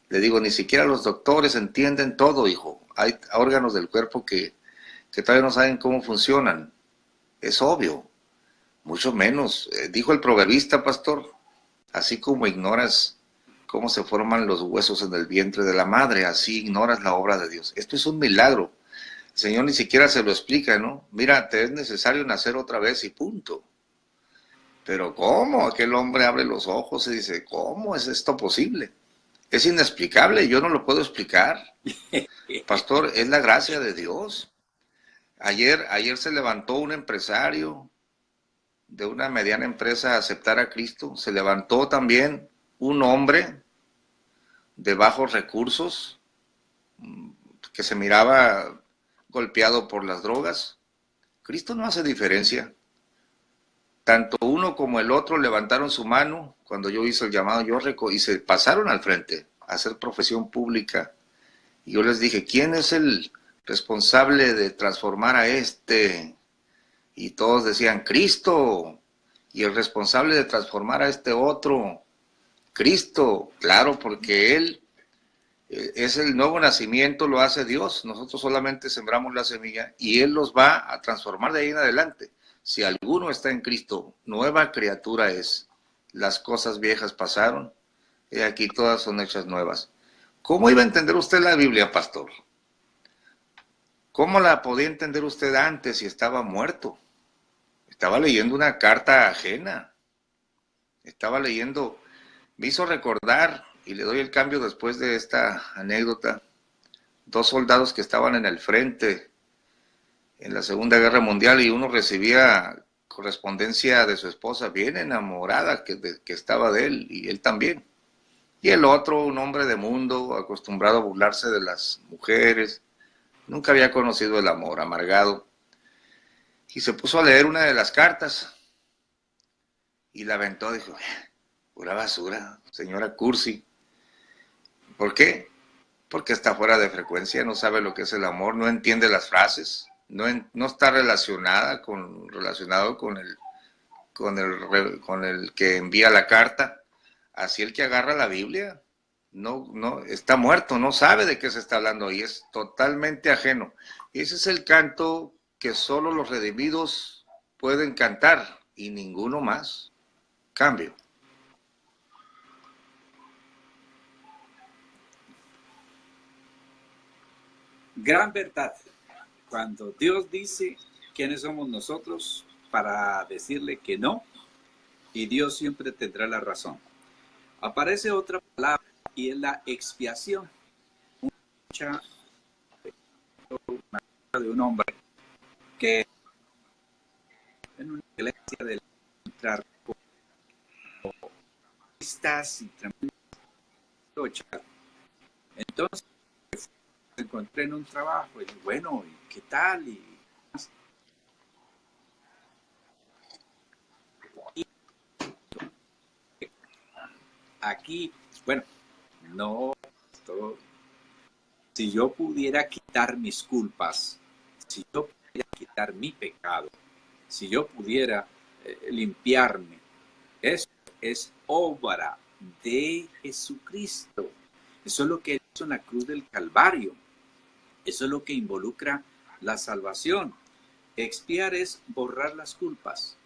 le digo, ni siquiera los doctores entienden todo, hijo. Hay órganos del cuerpo que todavía no saben cómo funcionan. Es obvio, mucho menos. Dijo el proverbista, pastor, así como ignoras cómo se forman los huesos en el vientre de la madre, así ignoras la obra de Dios. Esto es un milagro. El Señor ni siquiera se lo explica, ¿no? Mira, te es necesario nacer otra vez y punto. Pero ¿cómo? Aquel hombre abre los ojos y dice, ¿cómo es esto posible? Es inexplicable, yo no lo puedo explicar. Pastor, es la gracia de Dios. Ayer se levantó un empresario de una mediana empresa a aceptar a Cristo. Se levantó también un hombre de bajos recursos que se miraba golpeado por las drogas. Cristo no hace diferencia. Tanto uno como el otro levantaron su mano cuando yo hice el llamado, y se pasaron al frente a hacer profesión pública. Y yo les dije, ¿quién es el responsable de transformar a este? Y todos decían, Cristo. Y el responsable de transformar a este otro, Cristo. Claro, porque Él es el nuevo nacimiento, lo hace Dios. Nosotros solamente sembramos la semilla y Él los va a transformar de ahí en adelante. Si alguno está en Cristo, nueva criatura es. Las cosas viejas pasaron y aquí todas son hechas nuevas. ¿Cómo iba a entender usted la Biblia, pastor? ¿Cómo la podía entender usted antes si estaba muerto? Estaba leyendo una carta ajena. Estaba leyendo, me hizo recordar, y le doy el cambio después de esta anécdota, 2 soldados que estaban en el frente en la Segunda Guerra Mundial y uno recibía correspondencia de su esposa bien enamorada que estaba de él y él también. Y el otro, un hombre de mundo, acostumbrado a burlarse de las mujeres, nunca había conocido el amor, amargado, y se puso a leer una de las cartas y la aventó, dijo, pura basura, señora Cursi. ¿Por qué? Porque está fuera de frecuencia, no sabe lo que es el amor, no entiende las frases, no está relacionado con el que envía la carta. Así el que agarra la Biblia no está muerto, no sabe de qué se está hablando y es totalmente ajeno. Y ese es el canto que solo los redimidos pueden cantar y ninguno más. Cambio. Gran verdad. Cuando Dios dice quiénes somos nosotros para decirle que no, y Dios siempre tendrá la razón. Aparece otra palabra y es la expiación. Mucha de un hombre que en una iglesia de entrar listas y tremendas. Entonces me encontré en un trabajo y bueno, ¿y qué tal? Y aquí, bueno, no, todo, si yo pudiera quitar mis culpas, si yo pudiera quitar mi pecado, si yo pudiera limpiarme, eso es obra de Jesucristo. Eso es lo que hizo en la cruz del Calvario. Eso es lo que involucra la salvación. Expiar es borrar las culpas.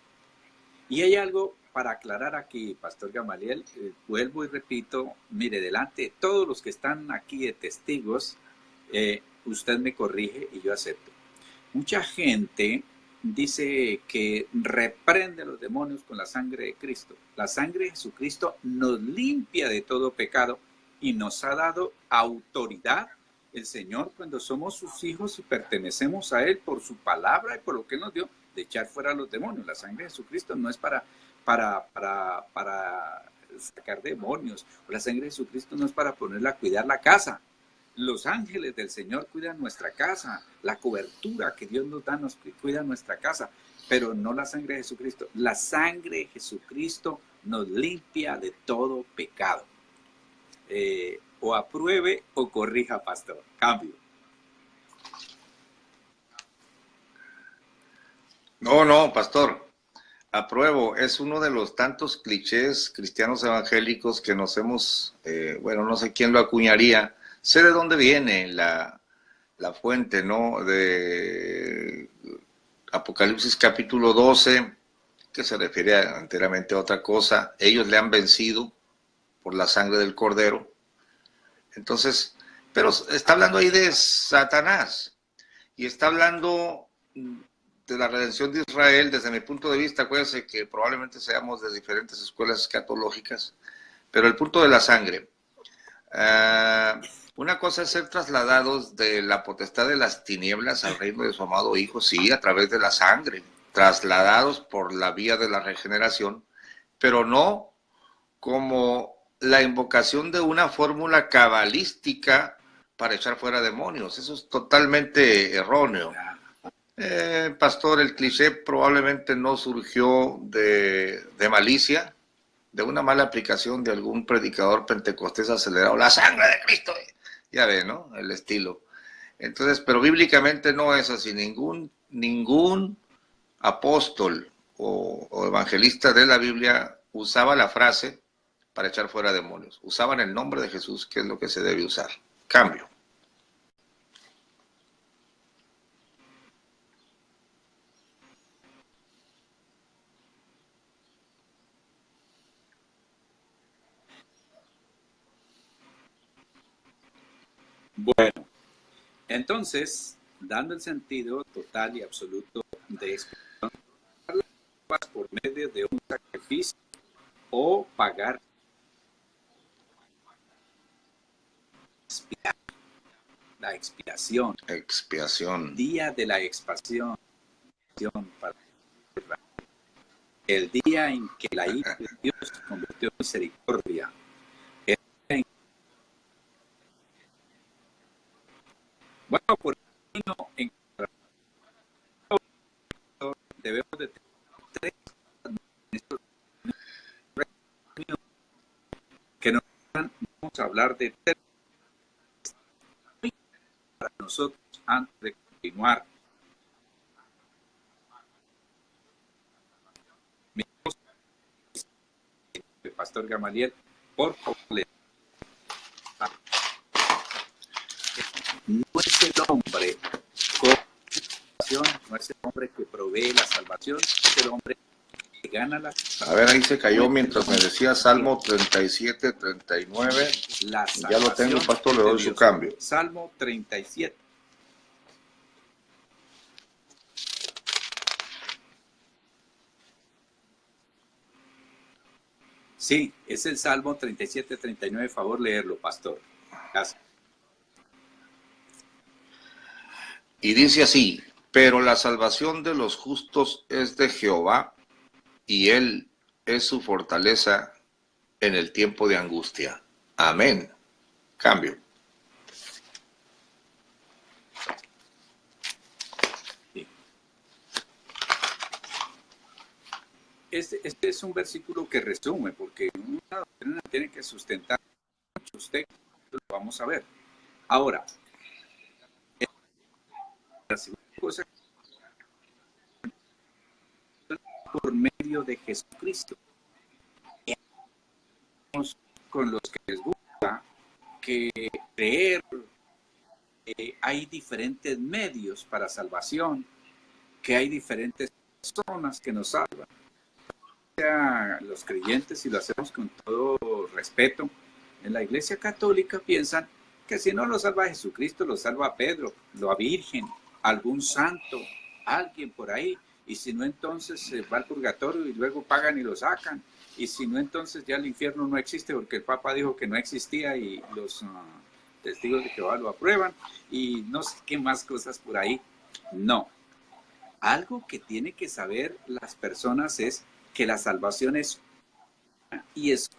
Y hay algo para aclarar aquí, Pastor Gamaliel, vuelvo y repito, mire, delante de todos los que están aquí de testigos, usted me corrige y yo acepto. Mucha gente dice que reprende a los demonios con la sangre de Cristo. La sangre de Jesucristo nos limpia de todo pecado y nos ha dado autoridad. El Señor, cuando somos sus hijos y pertenecemos a Él por su palabra y por lo que Él nos dio, de echar fuera a los demonios. La sangre de Jesucristo no es para sacar demonios. La sangre de Jesucristo no es para ponerla a cuidar la casa. Los ángeles del Señor cuidan nuestra casa. La cobertura que Dios nos da nos cuida nuestra casa. Pero no la sangre de Jesucristo. La sangre de Jesucristo nos limpia de todo pecado. O apruebe o corrija, pastor. Cambio. No, pastor. Apruebo. Es uno de los tantos clichés cristianos evangélicos que nos hemos, bueno, no sé quién lo acuñaría. Sé de dónde viene la fuente, ¿no? De Apocalipsis capítulo 12, que se refiere enteramente a otra cosa. Ellos le han vencido por la sangre del Cordero. Entonces, pero está hablando ahí de Satanás y está hablando de la redención de Israel. Desde mi punto de vista, acuérdense que probablemente seamos de diferentes escuelas escatológicas, pero el punto de la sangre. Una cosa es ser trasladados de la potestad de las tinieblas al reino de su amado Hijo, sí, a través de la sangre, trasladados por la vía de la regeneración, pero no como la invocación de una fórmula cabalística para echar fuera demonios. Eso es totalmente erróneo. Pastor, el cliché probablemente no surgió de malicia, de una mala aplicación de algún predicador pentecostés acelerado. La sangre de Cristo, ya ve, ¿no? El estilo. Entonces, pero bíblicamente no es así. Ningún apóstol o evangelista de la Biblia usaba la frase para echar fuera demonios. Usaban el nombre de Jesús, que es lo que se debe usar. Cambio. Bueno, entonces, dando el sentido total y absoluto de expiación, por medio de un sacrificio o pagar la expiación. Expiación. Día de la expiación. El día en que la ira de Dios se convirtió en misericordia. Es Bueno, por no, en debemos de tener tres que nos vamos a hablar de tres para nosotros antes de continuar. El pastor Gamaliel, por favor, no es el hombre con salvación, no es el hombre que provee la salvación, es el hombre que gana la salvación. A ver, ahí se cayó mientras me decía Salmo 37, 39. Ya lo tengo, pastor, le doy su cambio. Salmo 37. Sí, es el Salmo 37, 39. Favor leerlo, pastor. Gracias. Y dice así: pero la salvación de los justos es de Jehová, y Él es su fortaleza en el tiempo de angustia. Amén. Cambio. Sí. Este es un versículo que resume, porque una doctrina tiene que sustentar muchos textos. Lo vamos a ver. Ahora, la segunda cosa, por medio de Jesucristo. Con los que les gusta que creer hay diferentes medios para salvación, que hay diferentes personas que nos salvan. Los creyentes, y lo hacemos con todo respeto, en la Iglesia Católica piensan que si no lo salva Jesucristo, lo salva Pedro, la Virgen, algún santo, alguien por ahí, y si no, entonces se va al purgatorio y luego pagan y lo sacan, y si no, entonces ya el infierno no existe porque el Papa dijo que no existía y los testigos de Jehová lo aprueban, y no sé qué más cosas por ahí. No. Algo que tiene que saber las personas es que la salvación es y es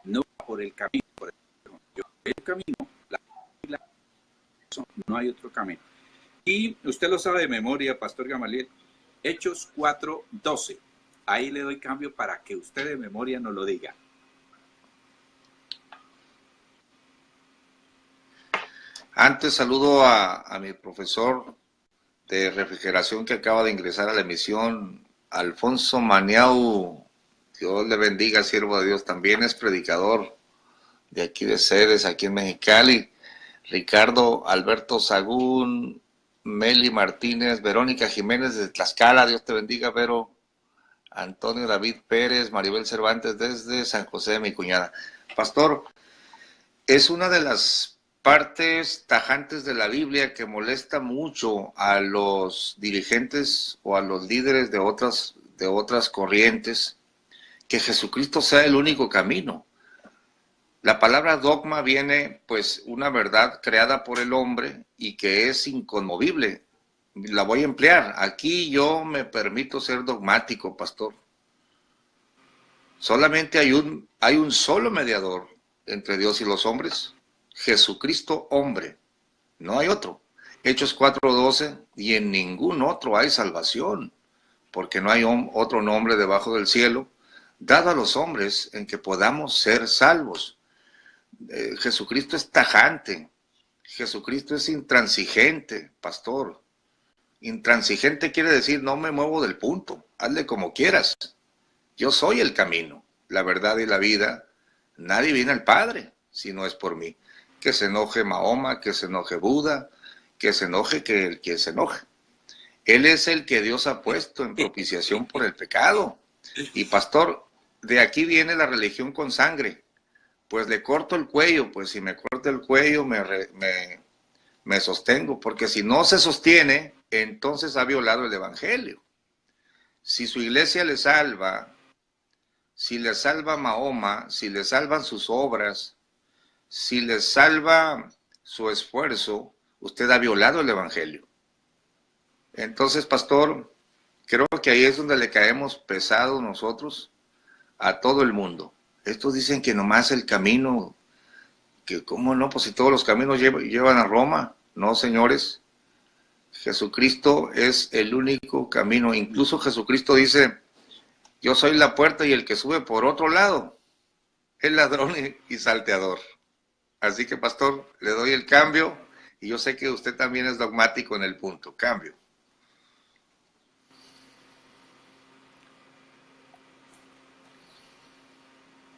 no por el camino, por el camino, no hay otro camino. Y usted lo sabe de memoria, pastor Gamaliel, Hechos 4:12. Ahí le doy cambio para que usted de memoria nos lo diga. Antes saludo a mi profesor de refrigeración que acaba de ingresar a la emisión, Alfonso Maniau. Dios le bendiga, siervo de Dios. También es predicador de aquí de Ceres, aquí en Mexicali. Ricardo Alberto Sagún, Meli Martínez, Verónica Jiménez de Tlaxcala. Dios te bendiga, Vero. Antonio David Pérez, Maribel Cervantes desde San José de mi cuñada. Pastor, es una de las partes tajantes de la Biblia que molesta mucho a los dirigentes o a los líderes de otras corrientes, que Jesucristo sea el único camino. La palabra dogma viene, pues, una verdad creada por el hombre y que es inconmovible. La voy a emplear. Aquí yo me permito ser dogmático, pastor. Solamente hay un solo mediador entre Dios y los hombres, Jesucristo hombre, no hay otro. Hechos 4:12, y en ningún otro hay salvación, porque no hay otro nombre debajo del cielo dado a los hombres en que podamos ser salvos. Jesucristo es tajante, Jesucristo es intransigente, pastor. Intransigente quiere decir no me muevo del punto, hazle como quieras. Yo soy el camino, la verdad y la vida. Nadie viene al Padre si no es por mí. Que se enoje Mahoma, que se enoje Buda, que se enoje el que se enoje. Él es el que Dios ha puesto en propiciación por el pecado. Y pastor, de aquí viene la religión con sangre. Pues le corto el cuello, pues si me corto el cuello me sostengo, porque si no se sostiene, entonces ha violado el evangelio. Si su iglesia le salva, si le salva Mahoma, si le salvan sus obras, si le salva su esfuerzo, usted ha violado el evangelio. Entonces, pastor, creo que ahí es donde le caemos pesado nosotros a todo el mundo. Estos dicen que nomás el camino Que cómo no, pues si todos los caminos llevan a Roma. No, señores, Jesucristo es el único camino. Incluso Jesucristo dice, yo soy la puerta y el que sube por otro lado es ladrón y salteador. Así que, pastor, le doy el cambio y yo sé que usted también es dogmático en el punto. Cambio.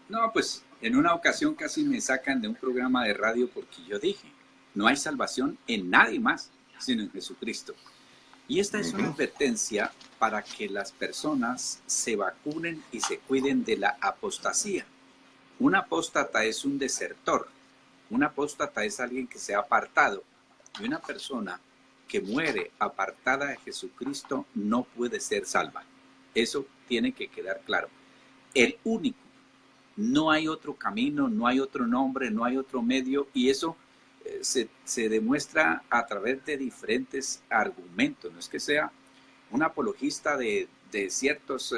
No, pues en una ocasión casi me sacan de un programa de radio porque yo dije, no hay salvación en nadie más, sino en Jesucristo. Y esta es una advertencia para que las personas se vacunen y se cuiden de la apostasía. Un apóstata es un desertor. Un apóstata es alguien que se ha apartado. Y una persona que muere apartada de Jesucristo no puede ser salva. Eso tiene que quedar claro. El único. No hay otro camino, no hay otro nombre, no hay otro medio, y eso se demuestra a través de diferentes argumentos. No es que sea un apologista de ciertos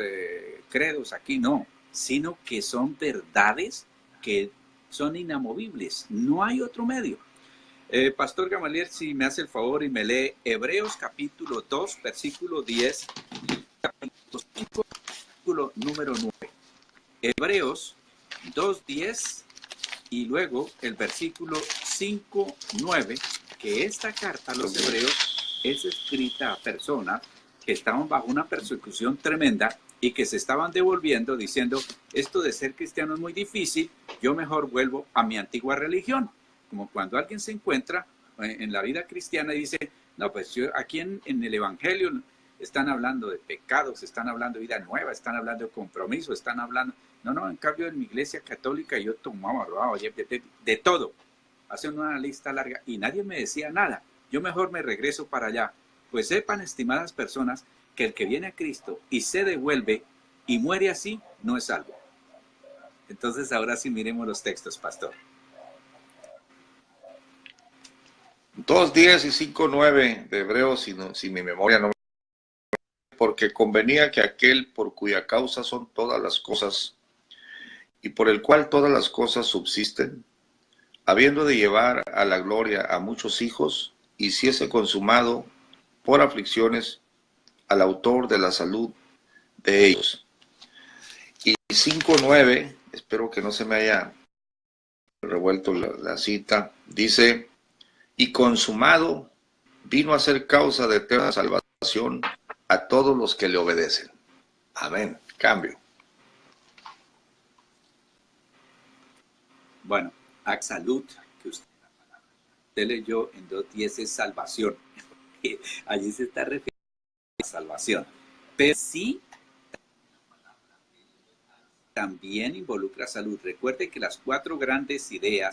credos aquí, no, sino que son verdades que son inamovibles. No hay otro medio. Pastor Gamaliel, si me hace el favor y me lee Hebreos capítulo 2, versículo 10, capítulo 5, versículo número 9. Hebreos 2:10 y luego el versículo 5:9, que esta carta a los hebreos es escrita a personas que estaban bajo una persecución tremenda y que se estaban devolviendo diciendo, esto de ser cristiano es muy difícil, yo mejor vuelvo a mi antigua religión. Como cuando alguien se encuentra en la vida cristiana y dice, no, pues yo aquí en el Evangelio están hablando de pecados, están hablando de vida nueva, están hablando de compromiso, están hablando... No, en cambio en mi iglesia católica yo tomaba de todo. Hacen una lista larga y nadie me decía nada. Yo mejor me regreso para allá. Pues sepan, estimadas personas, que el que viene a Cristo y se devuelve y muere así, no es salvo. Entonces ahora sí miremos los textos, pastor. 2:10 y 5:9 de Hebreos, si mi memoria no me... Porque convenía que aquel por cuya causa son todas las cosas y por el cual todas las cosas subsisten, habiendo de llevar a la gloria a muchos hijos, hiciese consumado por aflicciones al autor de la salud de ellos. Y 5:9, espero que no se me haya revuelto la cita, dice, y consumado vino a ser causa de eterna salvación a todos los que le obedecen. Amén. Cambio. Bueno, a salud, que usted leyó en 2:10 es salvación. Allí se está refiriendo a salvación. Pero sí, también involucra salud. Recuerde que las 4 grandes ideas,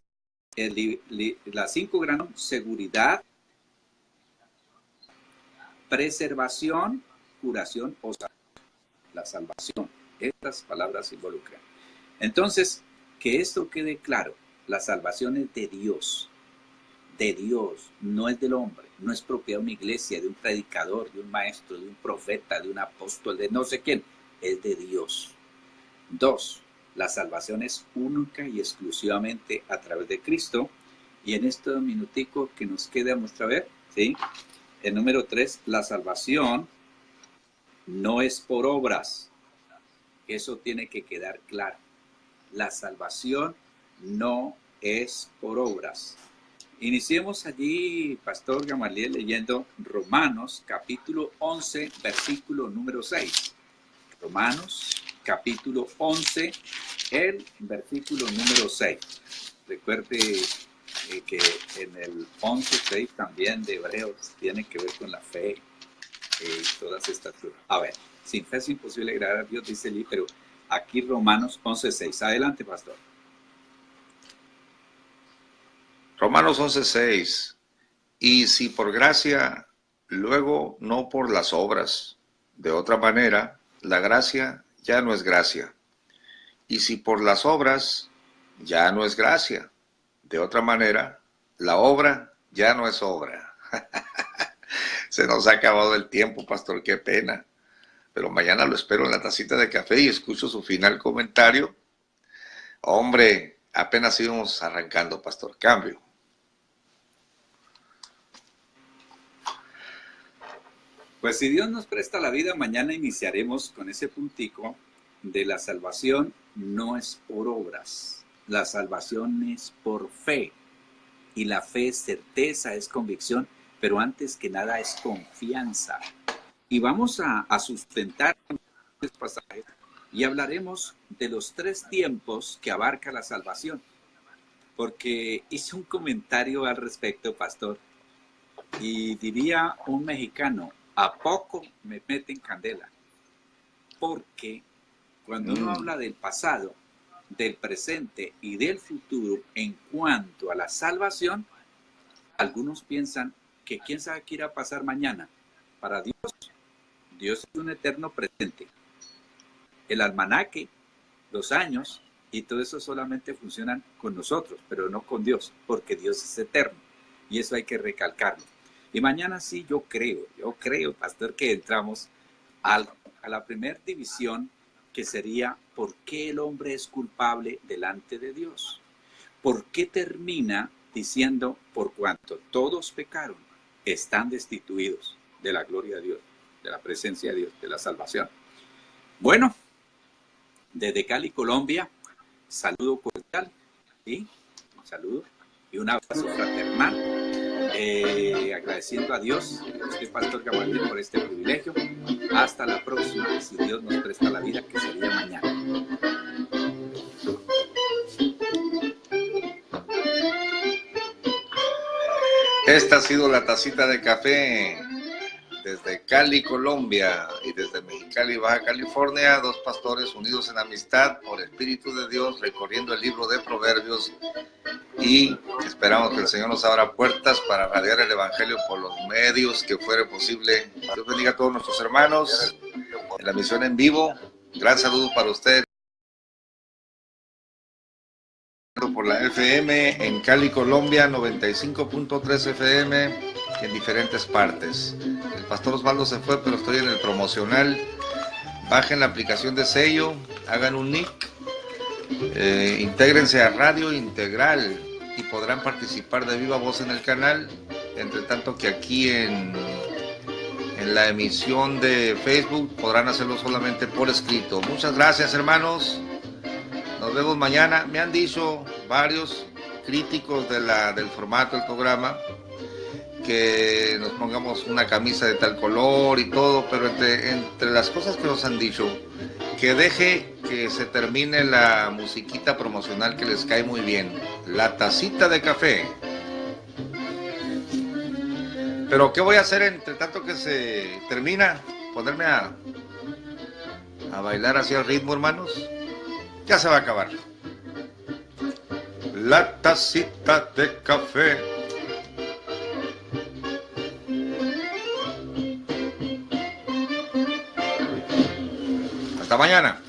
las 5 grandes, seguridad, preservación, curación o salud. La salvación. Estas palabras involucran. Entonces, que esto quede claro, la salvación es de Dios, no es del hombre, no es propiedad de una iglesia, de un predicador, de un maestro, de un profeta, de un apóstol, de no sé quién, es de Dios. 2, la salvación es única y exclusivamente a través de Cristo, y en este minutico que nos queda muestra ver, ¿sí? El número 3, la salvación no es por obras, eso tiene que quedar claro. La salvación no es por obras. Iniciemos allí, Pastor Gamaliel, leyendo Romanos capítulo 11, versículo número 6. Romanos capítulo 11, el versículo número 6. Recuerde que en el 11:6 también de Hebreos tiene que ver con la fe y todas estas cosas. A ver, sin fe es imposible agradar a Dios, dice Lee, pero aquí Romanos 11:6. Adelante, pastor. Romanos 11:6. Y si por gracia, luego no por las obras. De otra manera, la gracia ya no es gracia. Y si por las obras, ya no es gracia. De otra manera, la obra ya no es obra. Se nos ha acabado el tiempo, pastor, qué pena. Pero mañana lo espero en la tacita de café y escucho su final comentario. Hombre, Apenas íbamos arrancando, pastor. Cambio. Pues si Dios nos presta la vida, mañana iniciaremos con ese puntico de la salvación no es por obras, la salvación es por fe. Y la fe es certeza, es convicción, pero antes que nada es confianza. Y vamos a sustentar este pasaje y hablaremos de los 3 tiempos que abarca la salvación. Porque hice un comentario al respecto, pastor, y diría un mexicano, ¿a poco me meten candela? Porque cuando uno habla del pasado, del presente y del futuro en cuanto a la salvación, algunos piensan que quién sabe qué irá a pasar mañana. Para Dios, Dios es un eterno presente. El almanaque, los años y todo eso solamente funcionan con nosotros, pero no con Dios, porque Dios es eterno. Y eso hay que recalcarlo. Y mañana sí, yo creo, pastor, que entramos a la primera división, que sería ¿por qué el hombre es culpable delante de Dios? ¿Por qué termina diciendo por cuanto todos pecaron, están destituidos de la gloria de Dios, de la presencia de Dios, de la salvación? Bueno, desde Cali, Colombia, saludo cordial, ¿sí? Un saludo y un abrazo fraternal. Agradeciendo a Dios, a usted, Pastor Gamaliel, por este privilegio. Hasta la próxima, si Dios nos presta la vida, que sería mañana. Esta ha sido la tacita de café desde Cali, Colombia, y desde Mexicali, Baja California, 2 pastores unidos en amistad por Espíritu de Dios, recorriendo el libro de Proverbios, y esperamos que el Señor nos abra puertas para radiar el Evangelio por los medios que fuere posible. Dios bendiga a todos nuestros hermanos en la misión en vivo. Gran saludo para ustedes por la FM en Cali, Colombia, 95.3 FM en diferentes partes. El pastor Osvaldo se fue, pero estoy en el promocional. Bajen la aplicación de Sello, hagan un nick, intégrense a Radio Integral y podrán participar de viva voz en el canal, entre tanto que aquí en la emisión de Facebook podrán hacerlo solamente por escrito. Muchas gracias, hermanos. Nos vemos mañana. Me han dicho varios críticos del formato del programa que nos pongamos una camisa de tal color y todo, pero entre las cosas que nos han dicho, que deje que se termine la musiquita promocional que les cae muy bien, la tacita de café. Pero ¿qué voy a hacer entre tanto que se termina? ¿Ponerme a bailar hacia el ritmo, hermanos? Ya se va a acabar. La tacita de café. Hasta mañana.